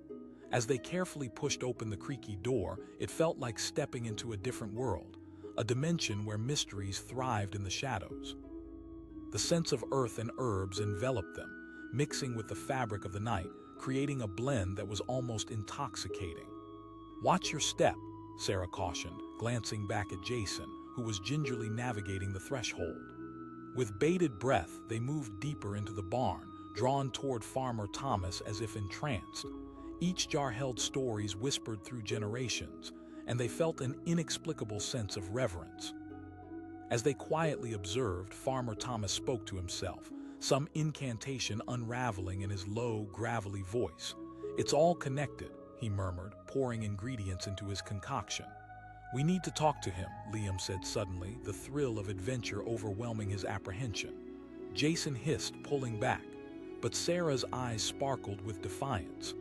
As they carefully pushed open the creaky door, it felt like stepping into a different world, a dimension where mysteries thrived in the shadows. The sense of earth and herbs enveloped them, mixing with the fabric of the night, creating a blend that was almost intoxicating. "Watch your step," Sarah cautioned, glancing back at Jason, who was gingerly navigating the threshold. With bated breath, they moved deeper into the barn, drawn toward Farmer Thomas as if entranced. Each jar held stories whispered through generations, and they felt an inexplicable sense of reverence. As they quietly observed, Farmer Thomas spoke to himself, some incantation unraveling in his low, gravelly voice. "It's all connected," he murmured, pouring ingredients into his concoction. "We need to talk to him," Liam said suddenly, the thrill of adventure overwhelming his apprehension. Jason hissed, pulling back, but Sarah's eyes sparkled with defiance.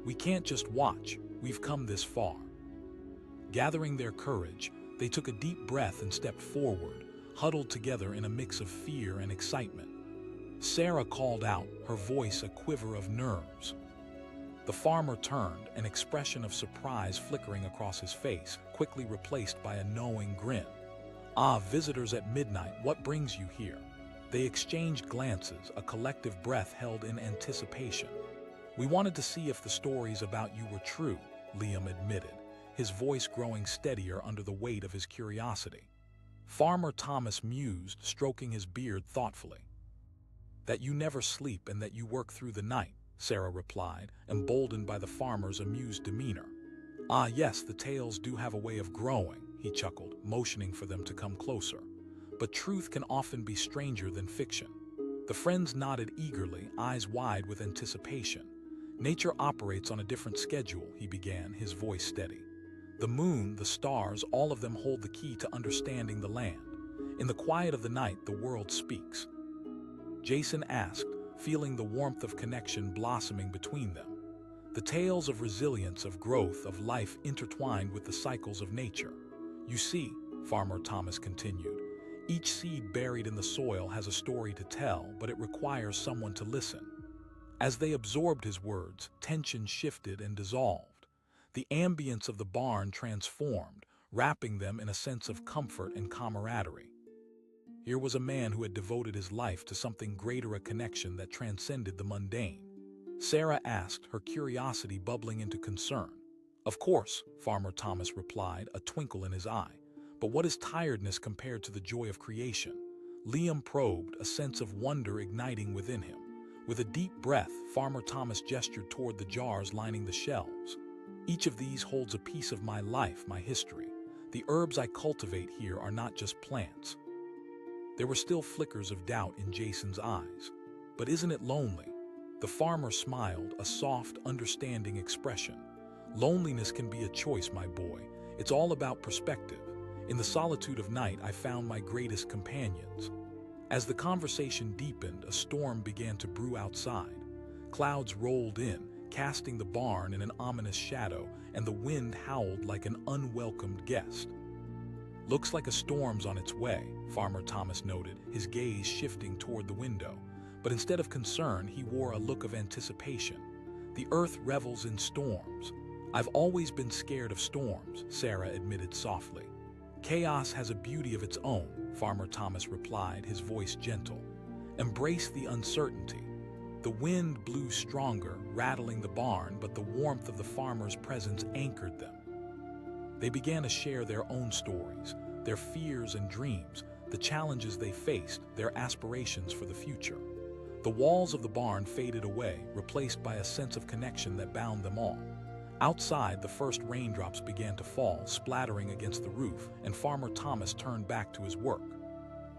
"We can't just watch, we've come this far." Gathering their courage, they took a deep breath and stepped forward, huddled together in a mix of fear and excitement. Sarah called out, her voice a quiver of nerves. The farmer turned, an expression of surprise flickering across his face, quickly replaced by a knowing grin. "Ah, visitors at midnight, what brings you here?" They exchanged glances, a collective breath held in anticipation. "We wanted to see if the stories about you were true," Liam admitted, his voice growing steadier under the weight of his curiosity. Farmer Thomas mused, stroking his beard thoughtfully. "That you never sleep and that you work through the night," Sarah replied, emboldened by the farmer's amused demeanor. "Ah yes, the tales do have a way of growing," he chuckled, motioning for them to come closer. "But truth can often be stranger than fiction." The friends nodded eagerly, eyes wide with anticipation. "Nature operates on a different schedule," he began, his voice steady. "The moon, the stars, all of them hold the key to understanding the land. In the quiet of the night, the world speaks." Jason asked, feeling the warmth of connection blossoming between them. The tales of resilience, of growth, of life intertwined with the cycles of nature. "You see," Farmer Thomas continued, "each seed buried in the soil has a story to tell, but it requires someone to listen." As they absorbed his words, tension shifted and dissolved. The ambience of the barn transformed, wrapping them in a sense of comfort and camaraderie. Here was a man who had devoted his life to something greater, a connection that transcended the mundane. Sarah asked, her curiosity bubbling into concern. "Of course," Farmer Thomas replied, a twinkle in his eye. "But what is tiredness compared to the joy of creation?" Liam probed, a sense of wonder igniting within him. With a deep breath, Farmer Thomas gestured toward the jars lining the shelves. Each of these holds a piece of my life, my history. The herbs I cultivate here are not just plants. There were still flickers of doubt in Jason's eyes. But isn't it lonely? The farmer smiled, a soft, understanding expression. Loneliness can be a choice, my boy. It's all about perspective. In the solitude of night, I found my greatest companions. As the conversation deepened, a storm began to brew outside. Clouds rolled in, casting the barn in an ominous shadow, and the wind howled like an unwelcomed guest. "Looks like a storm's on its way," Farmer Thomas noted, his gaze shifting toward the window. But instead of concern, he wore a look of anticipation. "The earth revels in storms. I've always been scared of storms," Sarah admitted softly. "Chaos has a beauty of its own," Farmer Thomas replied, his voice gentle. "Embrace the uncertainty." The wind blew stronger, rattling the barn, but the warmth of the farmer's presence anchored them. They began to share their own stories, their fears and dreams, the challenges they faced, their aspirations for the future. The walls of the barn faded away, replaced by a sense of connection that bound them all. Outside, the first raindrops began to fall, splattering against the roof, and Farmer Thomas turned back to his work.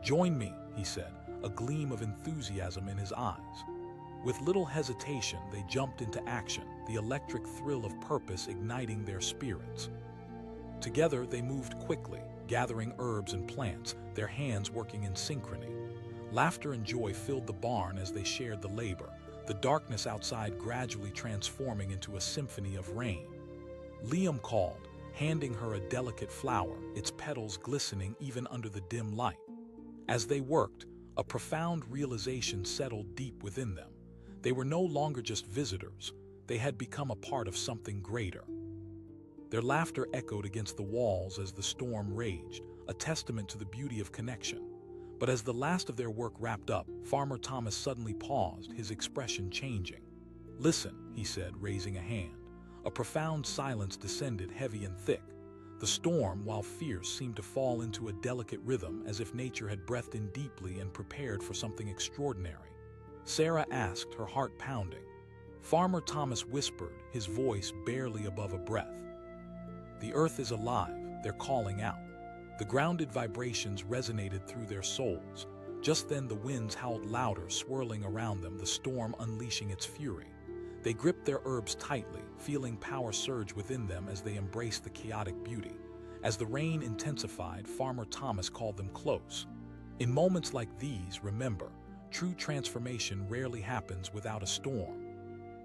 "Join me," he said, a gleam of enthusiasm in his eyes. With little hesitation, they jumped into action, the electric thrill of purpose igniting their spirits. Together, they moved quickly, gathering herbs and plants, their hands working in synchrony. Laughter and joy filled the barn as they shared the labor, the darkness outside gradually transforming into a symphony of rain. Liam called, handing her a delicate flower, its petals glistening even under the dim light. As they worked, a profound realization settled deep within them. They were no longer just visitors. They had become a part of something greater. Their laughter echoed against the walls as the storm raged, a testament to the beauty of connection. But as the last of their work wrapped up, Farmer Thomas suddenly paused, his expression changing. "Listen," he said, raising a hand. A profound silence descended, heavy and thick. The storm, while fierce, seemed to fall into a delicate rhythm, as if nature had breathed in deeply and prepared for something extraordinary. Sarah asked, her heart pounding. Farmer Thomas whispered, his voice barely above a breath. "The earth is alive, they're calling out." The grounded vibrations resonated through their souls. Just then the winds howled louder, swirling around them, the storm unleashing its fury. They gripped their herbs tightly, feeling power surge within them as they embraced the chaotic beauty. As the rain intensified, Farmer Thomas called them close. "In moments like these, remember, true transformation rarely happens without a storm."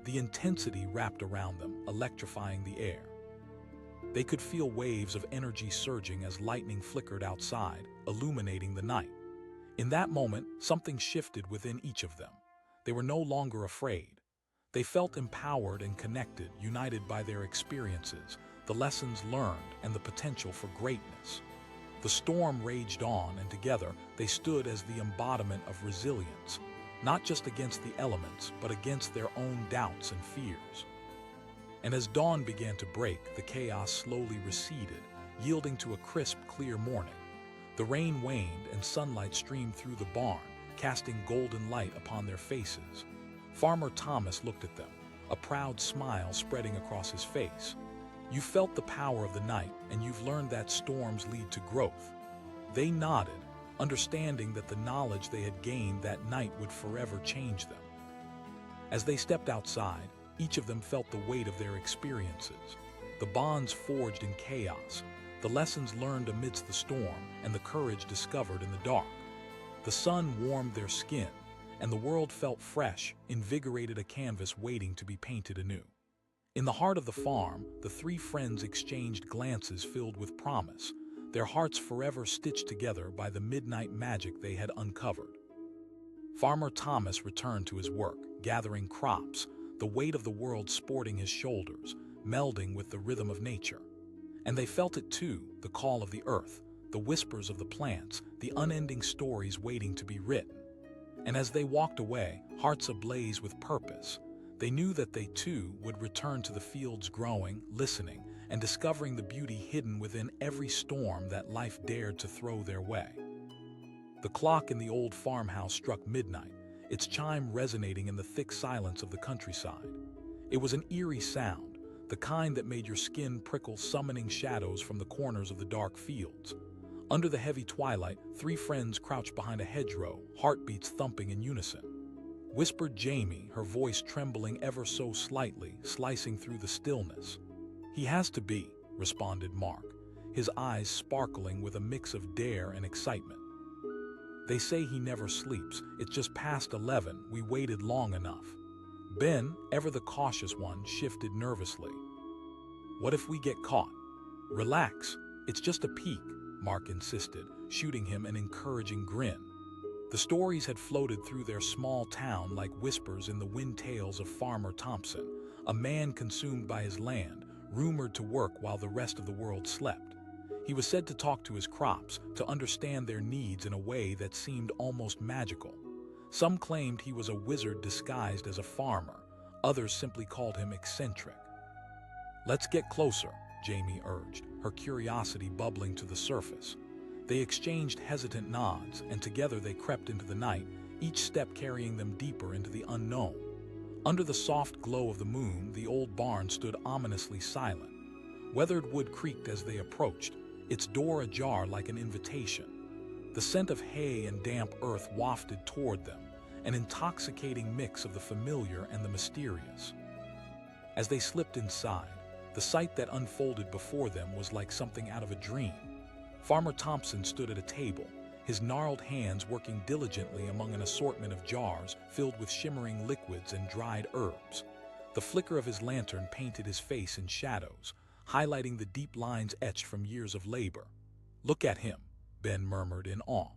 The intensity wrapped around them, electrifying the air. They could feel waves of energy surging as lightning flickered outside, illuminating the night. In that moment, something shifted within each of them. They were no longer afraid. They felt empowered and connected, united by their experiences, the lessons learned, and the potential for greatness. The storm raged on, and together they stood as the embodiment of resilience, not just against the elements, but against their own doubts and fears. And as dawn began to break, the chaos slowly receded, yielding to a crisp, clear morning. The rain waned and sunlight streamed through the barn, casting golden light upon their faces. Farmer Thomas looked at them, a proud smile spreading across his face. "You felt the power of the night, and you've learned that storms lead to growth." They nodded, understanding that the knowledge they had gained that night would forever change them. As they stepped outside, each of them felt the weight of their experiences. The bonds forged in chaos, the lessons learned amidst the storm, and the courage discovered in the dark. The sun warmed their skin, and the world felt fresh, invigorated, a canvas waiting to be painted anew. In the heart of the farm, the three friends exchanged glances filled with promise, their hearts forever stitched together by the midnight magic they had uncovered. Farmer Thomas returned to his work, gathering crops, the weight of the world sporting his shoulders, melding with the rhythm of nature. And they felt it too, the call of the earth, the whispers of the plants, the unending stories waiting to be written. And as they walked away, hearts ablaze with purpose, they knew that they too would return to the fields, growing, listening, and discovering the beauty hidden within every storm that life dared to throw their way. The clock in the old farmhouse struck midnight, its chime resonating in the thick silence of the countryside. It was an eerie sound, the kind that made your skin prickle, summoning shadows from the corners of the dark fields. Under the heavy twilight, three friends crouched behind a hedgerow, heartbeats thumping in unison. Whispered Jamie, her voice trembling ever so slightly, slicing through the stillness. "He has to be," responded Mark, his eyes sparkling with a mix of dare and excitement. "They say he never sleeps. It's just past 11. We waited long enough." Ben, ever the cautious one, shifted nervously. "What if we get caught?" "Relax. It's just a peek," Mark insisted, shooting him an encouraging grin. The stories had floated through their small town like whispers in the wind tales of Farmer Thompson, a man consumed by his land, rumored to work while the rest of the world slept. He was said to talk to his crops, to understand their needs in a way that seemed almost magical. Some claimed he was a wizard disguised as a farmer. Others simply called him eccentric. "Let's get closer," Jamie urged, her curiosity bubbling to the surface. They exchanged hesitant nods, and together they crept into the night, each step carrying them deeper into the unknown. Under the soft glow of the moon, the old barn stood ominously silent. Weathered wood creaked as they approached, its door ajar like an invitation. The scent of hay and damp earth wafted toward them, an intoxicating mix of the familiar and the mysterious. As they slipped inside, the sight that unfolded before them was like something out of a dream. Farmer Thompson stood at a table, his gnarled hands working diligently among an assortment of jars filled with shimmering liquids and dried herbs. The flicker of his lantern painted his face in shadows, highlighting the deep lines etched from years of labor. "Look at him," Ben murmured in awe.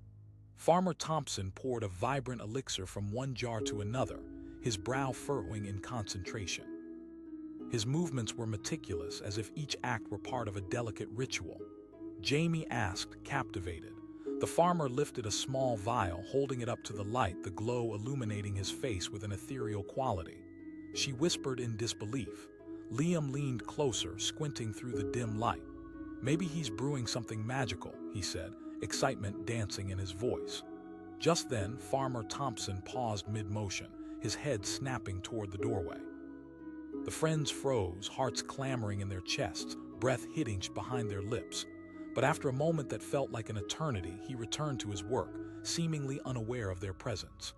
Farmer Thompson poured a vibrant elixir from one jar to another, his brow furrowing in concentration. His movements were meticulous, as if each act were part of a delicate ritual. Jamie asked, captivated. The farmer lifted a small vial, holding it up to the light, the glow illuminating his face with an ethereal quality. She whispered in disbelief. Liam leaned closer, squinting through the dim light. "Maybe he's brewing something magical," he said, excitement dancing in his voice. Just then, Farmer Thompson paused mid-motion, his head snapping toward the doorway. The friends froze, hearts clamoring in their chests, breath hitting behind their lips. But after a moment that felt like an eternity, he returned to his work, seemingly unaware of their presence.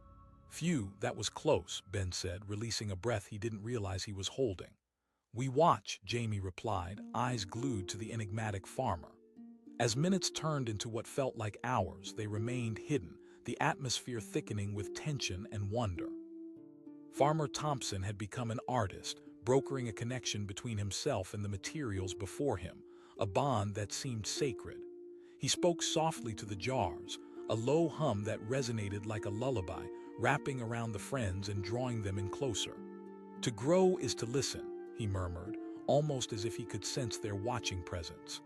"Phew, that was close," Ben said, releasing a breath he didn't realize he was holding. "We watch," Jamie replied, eyes glued to the enigmatic farmer. As minutes turned into what felt like hours, they remained hidden, the atmosphere thickening with tension and wonder. Farmer Thompson had become an artist, brokering a connection between himself and the materials before him, a bond that seemed sacred. He spoke softly to the jars, a low hum that resonated like a lullaby, wrapping around the friends and drawing them in closer. "To grow is to listen," he murmured, almost as if he could sense their watching presence.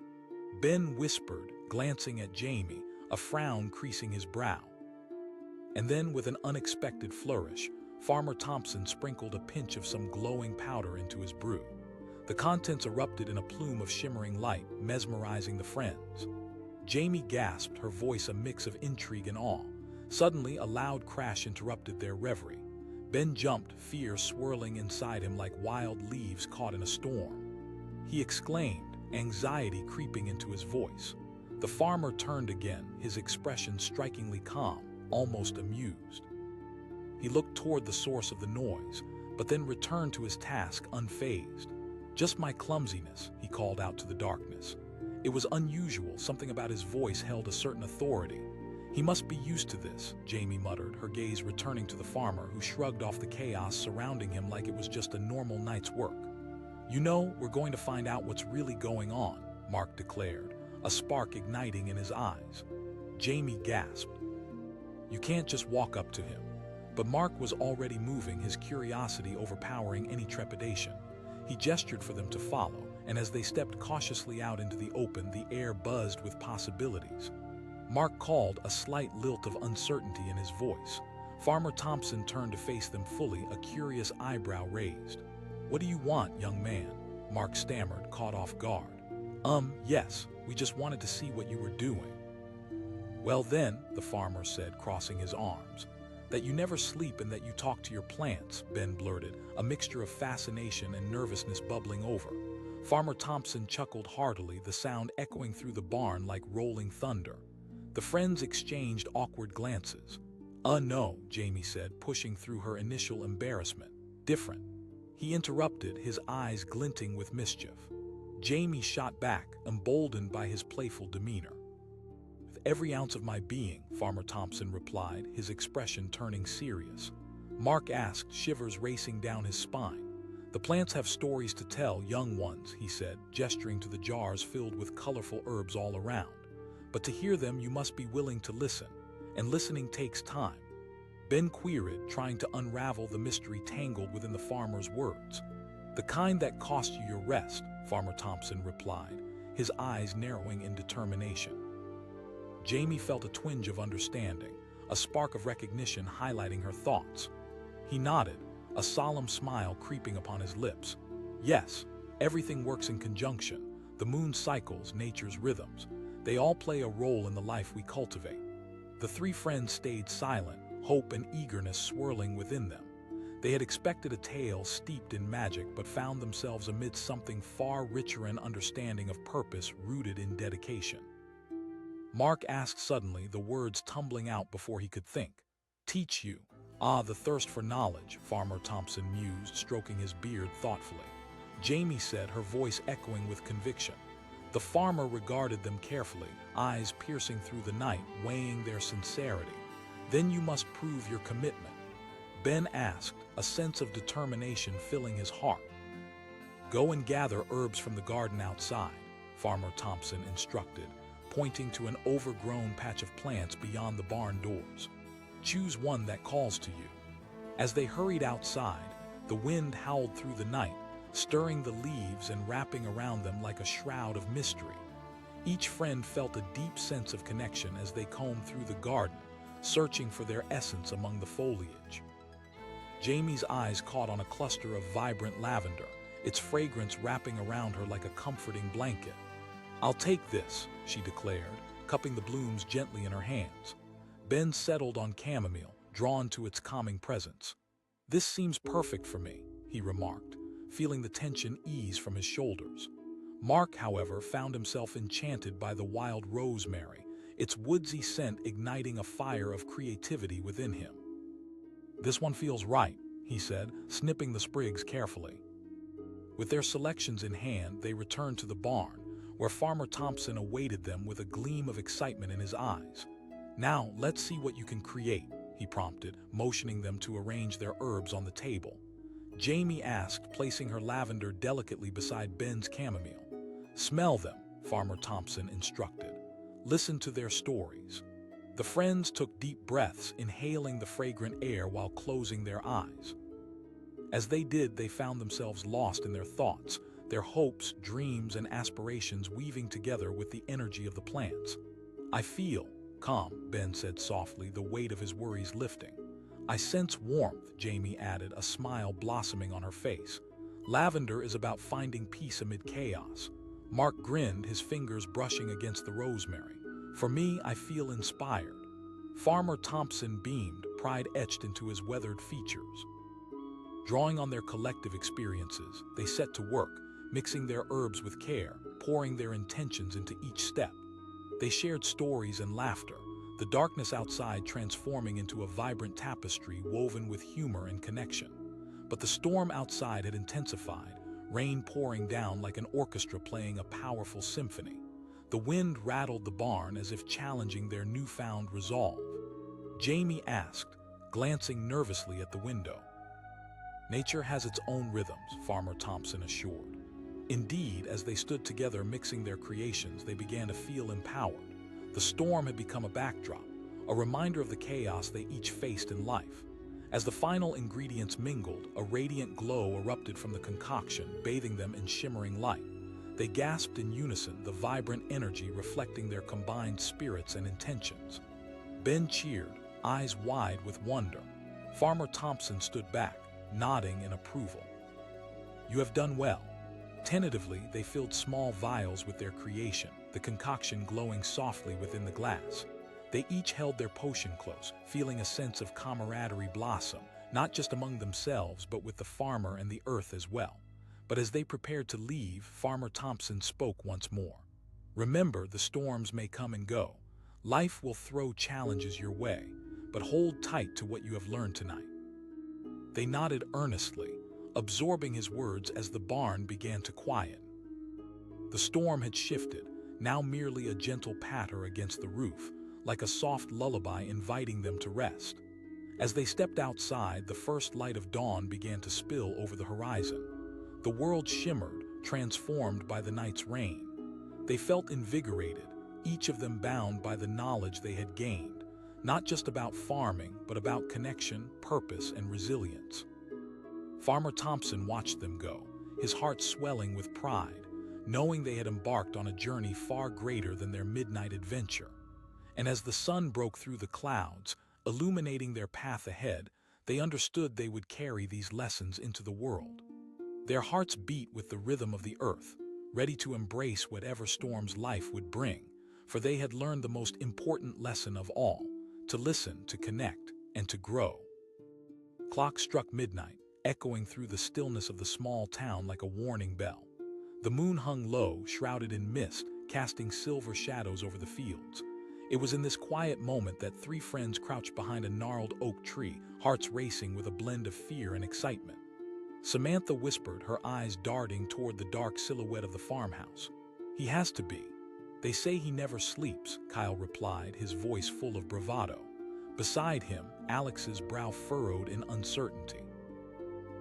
Ben whispered, glancing at Jamie, a frown creasing his brow. And then, with an unexpected flourish, Farmer Thompson sprinkled a pinch of some glowing powder into his brew. The contents erupted in a plume of shimmering light, mesmerizing the friends. Jamie gasped, her voice a mix of intrigue and awe. Suddenly, a loud crash interrupted their reverie. Ben jumped, fear swirling inside him like wild leaves caught in a storm. He exclaimed, anxiety creeping into his voice. The farmer turned again, his expression strikingly calm, almost amused. He looked toward the source of the noise, but then returned to his task unfazed. "Just my clumsiness," he called out to the darkness. It was unusual, something about his voice held a certain authority. "He must be used to this," Jamie muttered, her gaze returning to the farmer, who shrugged off the chaos surrounding him like it was just a normal night's work. "You know, we're going to find out what's really going on," Mark declared, a spark igniting in his eyes. Jamie gasped. "You can't just walk up to him." But Mark was already moving, his curiosity overpowering any trepidation. He gestured for them to follow, and as they stepped cautiously out into the open, the air buzzed with possibilities. Mark called, a slight lilt of uncertainty in his voice. Farmer Thompson turned to face them fully, a curious eyebrow raised. "What do you want, young man?" Mark stammered, caught off guard. Yes, we just wanted to see what you were doing." "Well then," the farmer said, crossing his arms, That you never sleep and that you talk to your plants, Ben blurted, a mixture of fascination and nervousness bubbling over. Farmer Thompson chuckled heartily, the sound echoing through the barn like rolling thunder. The friends exchanged awkward glances. No, Jamie said, pushing through her initial embarrassment. Different. He interrupted, his eyes glinting with mischief. Jamie shot back, emboldened by his playful demeanor. With every ounce of my being, Farmer Thompson replied, his expression turning serious. Mark asked, shivers racing down his spine. The plants have stories to tell, young ones, he said, gesturing to the jars filled with colorful herbs all around. But to hear them, you must be willing to listen, and listening takes time. Ben queried, trying to unravel the mystery tangled within the farmer's words. The kind that cost you your rest, Farmer Thompson replied, his eyes narrowing in determination. Jamie felt a twinge of understanding, a spark of recognition highlighting her thoughts. He nodded, a solemn smile creeping upon his lips. Yes, everything works in conjunction. The moon's cycles, nature's rhythms. They all play a role in the life we cultivate. The three friends stayed silent, hope and eagerness swirling within them. They had expected a tale steeped in magic, but found themselves amidst something far richer in understanding of purpose rooted in dedication. Mark asked suddenly, the words tumbling out before he could think. Teach you. Ah, the thirst for knowledge, Farmer Thompson mused, stroking his beard thoughtfully. Jamie said, her voice echoing with conviction. The farmer regarded them carefully, eyes piercing through the night, weighing their sincerity. Then you must prove your commitment. Ben asked, a sense of determination filling his heart. Go and gather herbs from the garden outside, Farmer Thompson instructed, pointing to an overgrown patch of plants beyond the barn doors. Choose one that calls to you. As they hurried outside, the wind howled through the night, stirring the leaves and wrapping around them like a shroud of mystery. Each friend felt a deep sense of connection as they combed through the garden, searching for their essence among the foliage. Jamie's eyes caught on a cluster of vibrant lavender, its fragrance wrapping around her like a comforting blanket. I'll take this, she declared, cupping the blooms gently in her hands. Ben settled on chamomile, drawn to its calming presence. This seems perfect for me, he remarked, feeling the tension ease from his shoulders. Mark, however, found himself enchanted by the wild rosemary, its woodsy scent igniting a fire of creativity within him. This one feels right, he said, snipping the sprigs carefully. With their selections in hand, they returned to the barn, where Farmer Thompson awaited them with a gleam of excitement in his eyes. Now, let's see what you can create, he prompted, motioning them to arrange their herbs on the table. Jamie asked, placing her lavender delicately beside Ben's chamomile. Smell them, Farmer Thompson instructed. Listen to their stories. The friends took deep breaths, inhaling the fragrant air while closing their eyes. As they did, they found themselves lost in their thoughts, their hopes, dreams, and aspirations weaving together with the energy of the plants. I feel calm, Ben said softly, the weight of his worries lifting. I sense warmth, Jamie added, a smile blossoming on her face. Lavender is about finding peace amid chaos. Mark grinned, his fingers brushing against the rosemary. For me, I feel inspired. Farmer Thompson beamed, pride etched into his weathered features. Drawing on their collective experiences, they set to work, mixing their herbs with care, pouring their intentions into each step. They shared stories and laughter, the darkness outside transforming into a vibrant tapestry woven with humor and connection. But the storm outside had intensified, rain pouring down like an orchestra playing a powerful symphony. The wind rattled the barn as if challenging their newfound resolve. Jamie asked, glancing nervously at the window. Nature has its own rhythms, Farmer Thompson assured. Indeed, as they stood together mixing their creations, they began to feel empowered. The storm had become a backdrop, a reminder of the chaos they each faced in life. As the final ingredients mingled, a radiant glow erupted from the concoction, bathing them in shimmering light. They gasped in unison, the vibrant energy reflecting their combined spirits and intentions. Ben cheered, eyes wide with wonder. Farmer Thompson stood back, nodding in approval. You have done well. Tentatively, they filled small vials with their creation, the concoction glowing softly within the glass. They each held their potion close, feeling a sense of camaraderie blossom, not just among themselves, but with the farmer and the earth as well. But as they prepared to leave, Farmer Thompson spoke once more. Remember, the storms may come and go. Life will throw challenges your way, but hold tight to what you have learned tonight. They nodded earnestly, absorbing his words as the barn began to quiet. The storm had shifted, now merely a gentle patter against the roof, like a soft lullaby inviting them to rest. As they stepped outside, the first light of dawn began to spill over the horizon. The world shimmered, transformed by the night's rain. They felt invigorated, each of them bound by the knowledge they had gained, not just about farming, but about connection, purpose, and resilience. Farmer Thompson watched them go, his heart swelling with pride, knowing they had embarked on a journey far greater than their midnight adventure. And as the sun broke through the clouds, illuminating their path ahead, they understood they would carry these lessons into the world. Their hearts beat with the rhythm of the earth, ready to embrace whatever storms life would bring, for they had learned the most important lesson of all: to listen, to connect, and to grow. Clock struck midnight, echoing through the stillness of the small town like a warning bell. The moon hung low, shrouded in mist, casting silver shadows over the fields. It was in this quiet moment that three friends crouched behind a gnarled oak tree, hearts racing with a blend of fear and excitement. Samantha whispered, her eyes darting toward the dark silhouette of the farmhouse. "He has to be. They say he never sleeps," Kyle replied, his voice full of bravado. Beside him, Alex's brow furrowed in uncertainty.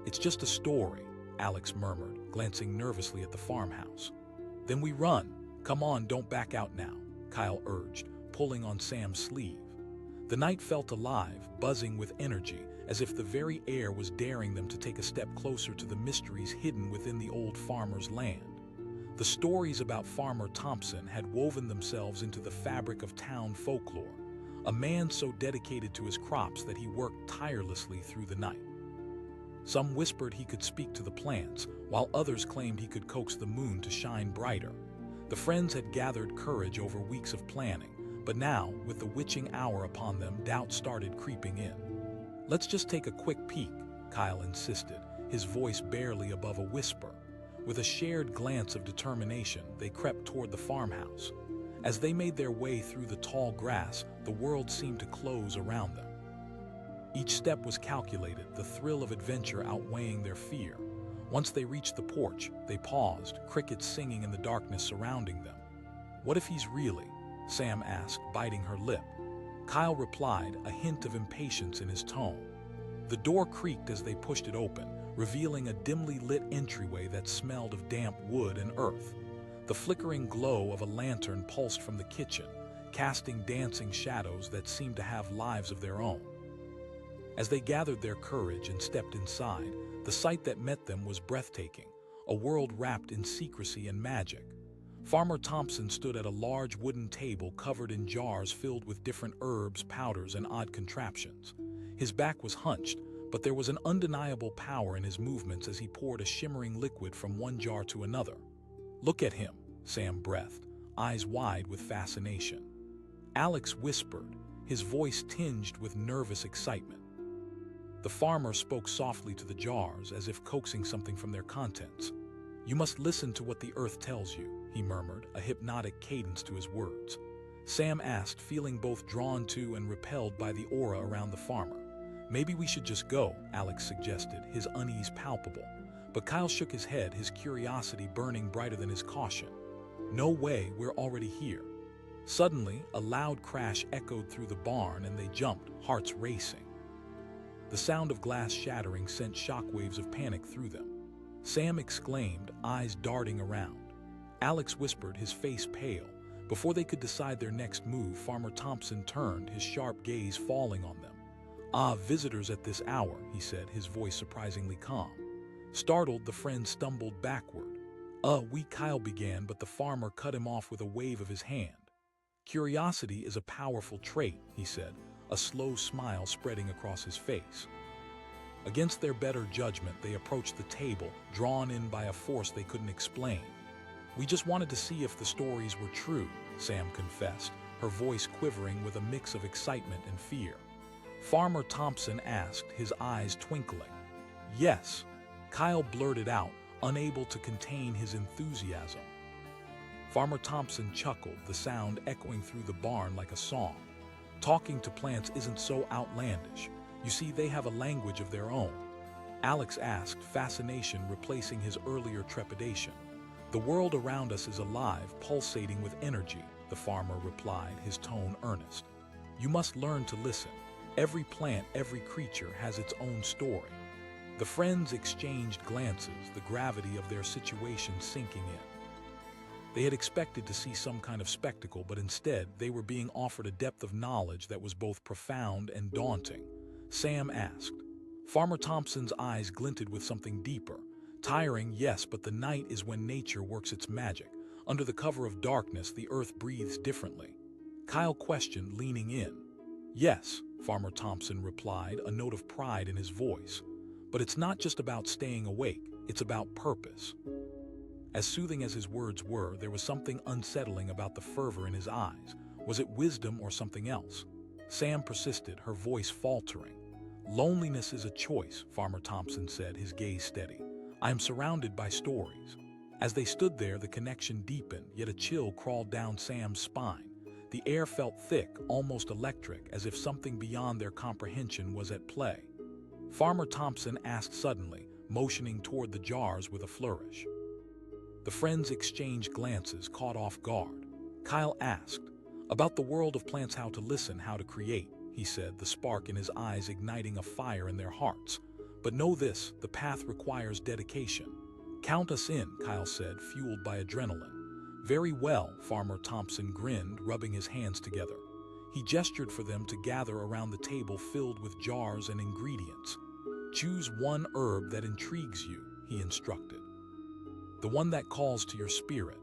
"It's just a story," Alex murmured, glancing nervously at the farmhouse. "Then we run. Come on, don't back out now," Kyle urged, pulling on Sam's sleeve. The night felt alive, buzzing with energy, as if the very air was daring them to take a step closer to the mysteries hidden within the old farmer's land. The stories about Farmer Thompson had woven themselves into the fabric of town folklore, a man so dedicated to his crops that he worked tirelessly through the night. Some whispered he could speak to the plants, while others claimed he could coax the moon to shine brighter. The friends had gathered courage over weeks of planning, but now, with the witching hour upon them, doubt started creeping in. "Let's just take a quick peek," Kyle insisted, his voice barely above a whisper. With a shared glance of determination, they crept toward the farmhouse. As they made their way through the tall grass, the world seemed to close around them. Each step was calculated, the thrill of adventure outweighing their fear. Once they reached the porch, they paused, crickets singing in the darkness surrounding them. "What if he's really?" Sam asked, biting her lip. Kyle replied, a hint of impatience in his tone. The door creaked as they pushed it open, revealing a dimly lit entryway that smelled of damp wood and earth. The flickering glow of a lantern pulsed from the kitchen, casting dancing shadows that seemed to have lives of their own. As they gathered their courage and stepped inside, the sight that met them was breathtaking, a world wrapped in secrecy and magic. Farmer Thompson stood at a large wooden table covered in jars filled with different herbs, powders, and odd contraptions. His back was hunched, but there was an undeniable power in his movements as he poured a shimmering liquid from one jar to another. "Look at him," Sam breathed, eyes wide with fascination. Alex whispered, his voice tinged with nervous excitement. The farmer spoke softly to the jars, as if coaxing something from their contents. "You must listen to what the earth tells you," he murmured, a hypnotic cadence to his words. Sam asked, feeling both drawn to and repelled by the aura around the farmer. "Maybe we should just go," Alex suggested, his unease palpable. But Kyle shook his head, his curiosity burning brighter than his caution. "No way, we're already here." Suddenly, a loud crash echoed through the barn and they jumped, hearts racing. The sound of glass shattering sent shockwaves of panic through them. Sam exclaimed, eyes darting around. Alex whispered, his face pale. Before they could decide their next move, Farmer Thompson turned, his sharp gaze falling on them. "Ah, visitors at this hour," he said, his voice surprisingly calm. Startled, the friends stumbled backward. Kyle began, but the farmer cut him off with a wave of his hand. "Curiosity is a powerful trait," he said, a slow smile spreading across his face. Against their better judgment, they approached the table, drawn in by a force they couldn't explain. "We just wanted to see if the stories were true," Sam confessed, her voice quivering with a mix of excitement and fear. Farmer Thompson asked, his eyes twinkling. Yes, Kyle blurted out, unable to contain his enthusiasm. Farmer Thompson chuckled, the sound echoing through the barn like a song. Talking to plants isn't so outlandish. You see, they have a language of their own. Alex asked, fascination replacing his earlier trepidation. The world around us is alive, pulsating with energy, the farmer replied, his tone earnest. You must learn to listen. Every plant, every creature has its own story. The friends exchanged glances, the gravity of their situation sinking in. They had expected to see some kind of spectacle, but instead they were being offered a depth of knowledge that was both profound and daunting. Sam asked. Farmer Thompson's eyes glinted with something deeper. Tiring, yes, but the night is when nature works its magic. Under the cover of darkness, the earth breathes differently. Kyle questioned, leaning in. Yes, Farmer Thompson replied, a note of pride in his voice. But it's not just about staying awake, it's about purpose. As soothing as his words were, there was something unsettling about the fervor in his eyes. Was it wisdom or something else? Sam persisted, her voice faltering. Loneliness is a choice, Farmer Thompson said, his gaze steady. I am surrounded by stories. As they stood there, the connection deepened, yet a chill crawled down Sam's spine. The air felt thick, almost electric, as if something beyond their comprehension was at play. Farmer Thompson asked suddenly, motioning toward the jars with a flourish. The friends exchanged glances, caught off guard. Kyle asked, about the world of plants, how to listen, how to create, he said, the spark in his eyes igniting a fire in their hearts. But know this, the path requires dedication. Count us in, Kyle said, fueled by adrenaline. Very well, Farmer Thompson grinned, rubbing his hands together. He gestured for them to gather around the table filled with jars and ingredients. Choose one herb that intrigues you, he instructed. The one that calls to your spirit.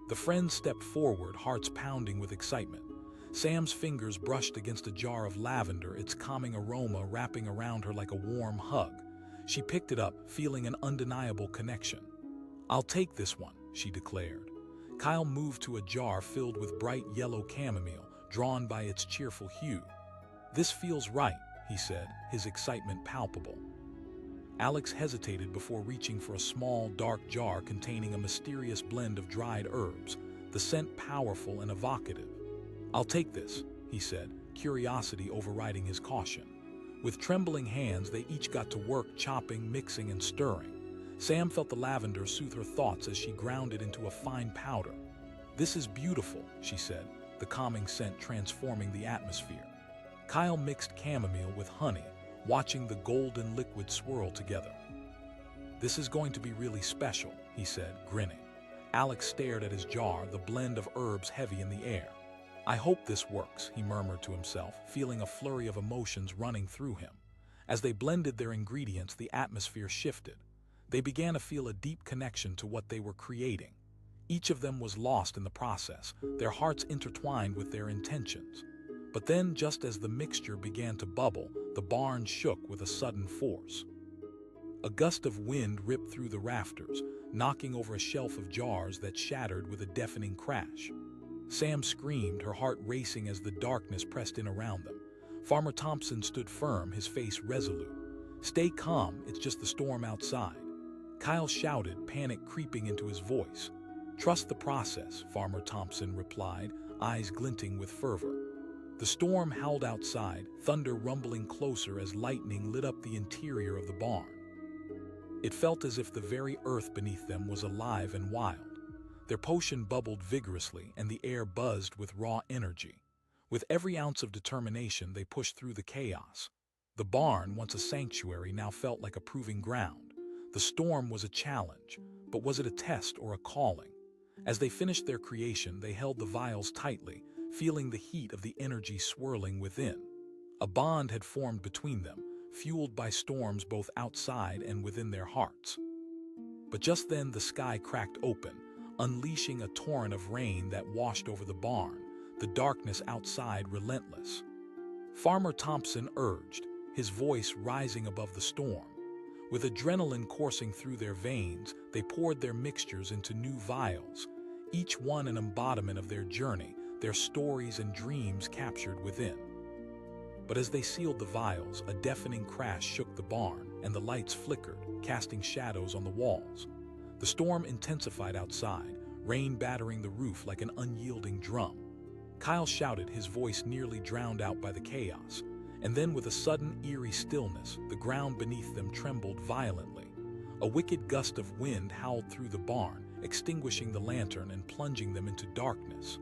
The friends stepped forward, hearts pounding with excitement. Sam's fingers brushed against a jar of lavender, its calming aroma wrapping around her like a warm hug. She picked it up, feeling an undeniable connection. I'll take this one, she declared. Kyle moved to a jar filled with bright yellow chamomile, drawn by its cheerful hue. This feels right, he said, his excitement palpable. Alex hesitated before reaching for a small, dark jar containing a mysterious blend of dried herbs, the scent powerful and evocative. I'll take this, he said, curiosity overriding his caution. With trembling hands, they each got to work chopping, mixing, and stirring. Sam felt the lavender soothe her thoughts as she ground it into a fine powder. This is beautiful, she said, the calming scent transforming the atmosphere. Kyle mixed chamomile with honey, watching the golden liquid swirl together. This is going to be really special, he said, grinning. Alex stared at his jar, the blend of herbs heavy in the air. I hope this works, he murmured to himself, feeling a flurry of emotions running through him. As they blended their ingredients, the atmosphere shifted. They began to feel a deep connection to what they were creating. Each of them was lost in the process, their hearts intertwined with their intentions. But then, just as the mixture began to bubble, the barn shook with a sudden force. A gust of wind ripped through the rafters, knocking over a shelf of jars that shattered with a deafening crash. Sam screamed, her heart racing as the darkness pressed in around them. Farmer Thompson stood firm, his face resolute. Stay calm, it's just the storm outside. Kyle shouted, panic creeping into his voice. Trust the process, Farmer Thompson replied, eyes glinting with fervor. The storm howled outside, thunder rumbling closer as lightning lit up the interior of the barn. It felt as if the very earth beneath them was alive and wild. Their potion bubbled vigorously, and the air buzzed with raw energy. With every ounce of determination, they pushed through the chaos. The barn, once a sanctuary, now felt like a proving ground. The storm was a challenge, but was it a test or a calling? As they finished their creation, they held the vials tightly, feeling the heat of the energy swirling within. A bond had formed between them, fueled by storms both outside and within their hearts. But just then the sky cracked open, unleashing a torrent of rain that washed over the barn, the darkness outside relentless. Farmer Thompson urged, his voice rising above the storm. With adrenaline coursing through their veins, they poured their mixtures into new vials, each one an embodiment of their journey, their stories and dreams captured within. But as they sealed the vials, a deafening crash shook the barn, and the lights flickered, casting shadows on the walls. The storm intensified outside, rain battering the roof like an unyielding drum. Kyle shouted, his voice nearly drowned out by the chaos, and then with a sudden eerie stillness, the ground beneath them trembled violently. A wicked gust of wind howled through the barn, extinguishing the lantern and plunging them into darkness.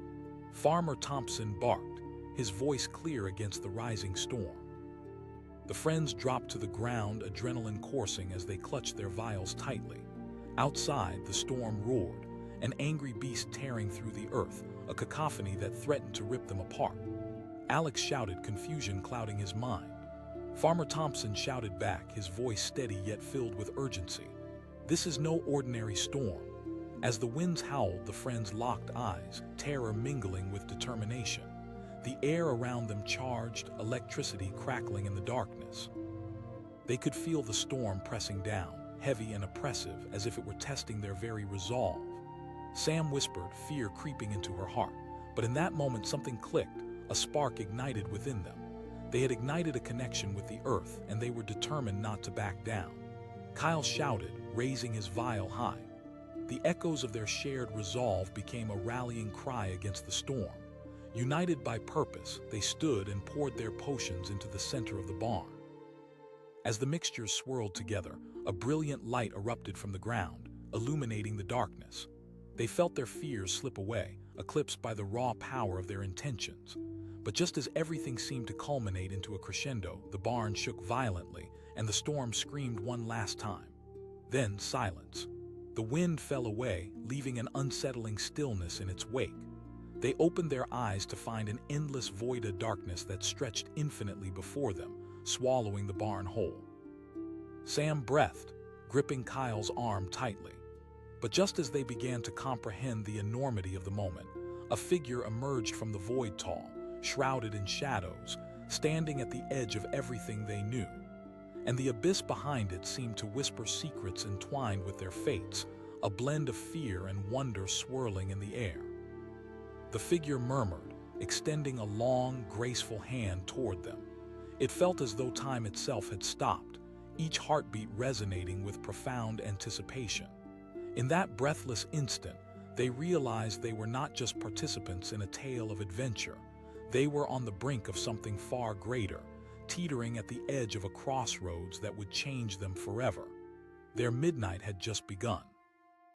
Farmer Thompson barked, his voice clear against the rising storm. The friends dropped to the ground, adrenaline coursing as they clutched their vials tightly. Outside, the storm roared, an angry beast tearing through the earth, a cacophony that threatened to rip them apart. Alex shouted, confusion clouding his mind. Farmer Thompson shouted back, his voice steady yet filled with urgency. This is no ordinary storm. As the winds howled, the friends locked eyes, terror mingling with determination. The air around them charged, electricity crackling in the darkness. They could feel the storm pressing down, heavy and oppressive, as if it were testing their very resolve. Sam whispered, fear creeping into her heart. But in that moment something clicked, a spark ignited within them. They had ignited a connection with the earth, and they were determined not to back down. Kyle shouted, raising his vial high. The echoes of their shared resolve became a rallying cry against the storm. United by purpose, they stood and poured their potions into the center of the barn. As the mixtures swirled together, a brilliant light erupted from the ground, illuminating the darkness. They felt their fears slip away, eclipsed by the raw power of their intentions. But just as everything seemed to culminate into a crescendo, the barn shook violently, and the storm screamed one last time. Then silence. The wind fell away, leaving an unsettling stillness in its wake. They opened their eyes to find an endless void of darkness that stretched infinitely before them, swallowing the barn whole. Sam breathed, gripping Kyle's arm tightly. But just as they began to comprehend the enormity of the moment, a figure emerged from the void, tall, shrouded in shadows, standing at the edge of everything they knew. And the abyss behind it seemed to whisper secrets entwined with their fates, a blend of fear and wonder swirling in the air. The figure murmured, extending a long, graceful hand toward them. It felt as though time itself had stopped, each heartbeat resonating with profound anticipation. In that breathless instant, they realized they were not just participants in a tale of adventure. They were on the brink of something far greater, teetering at the edge of a crossroads that would change them forever. Their midnight had just begun.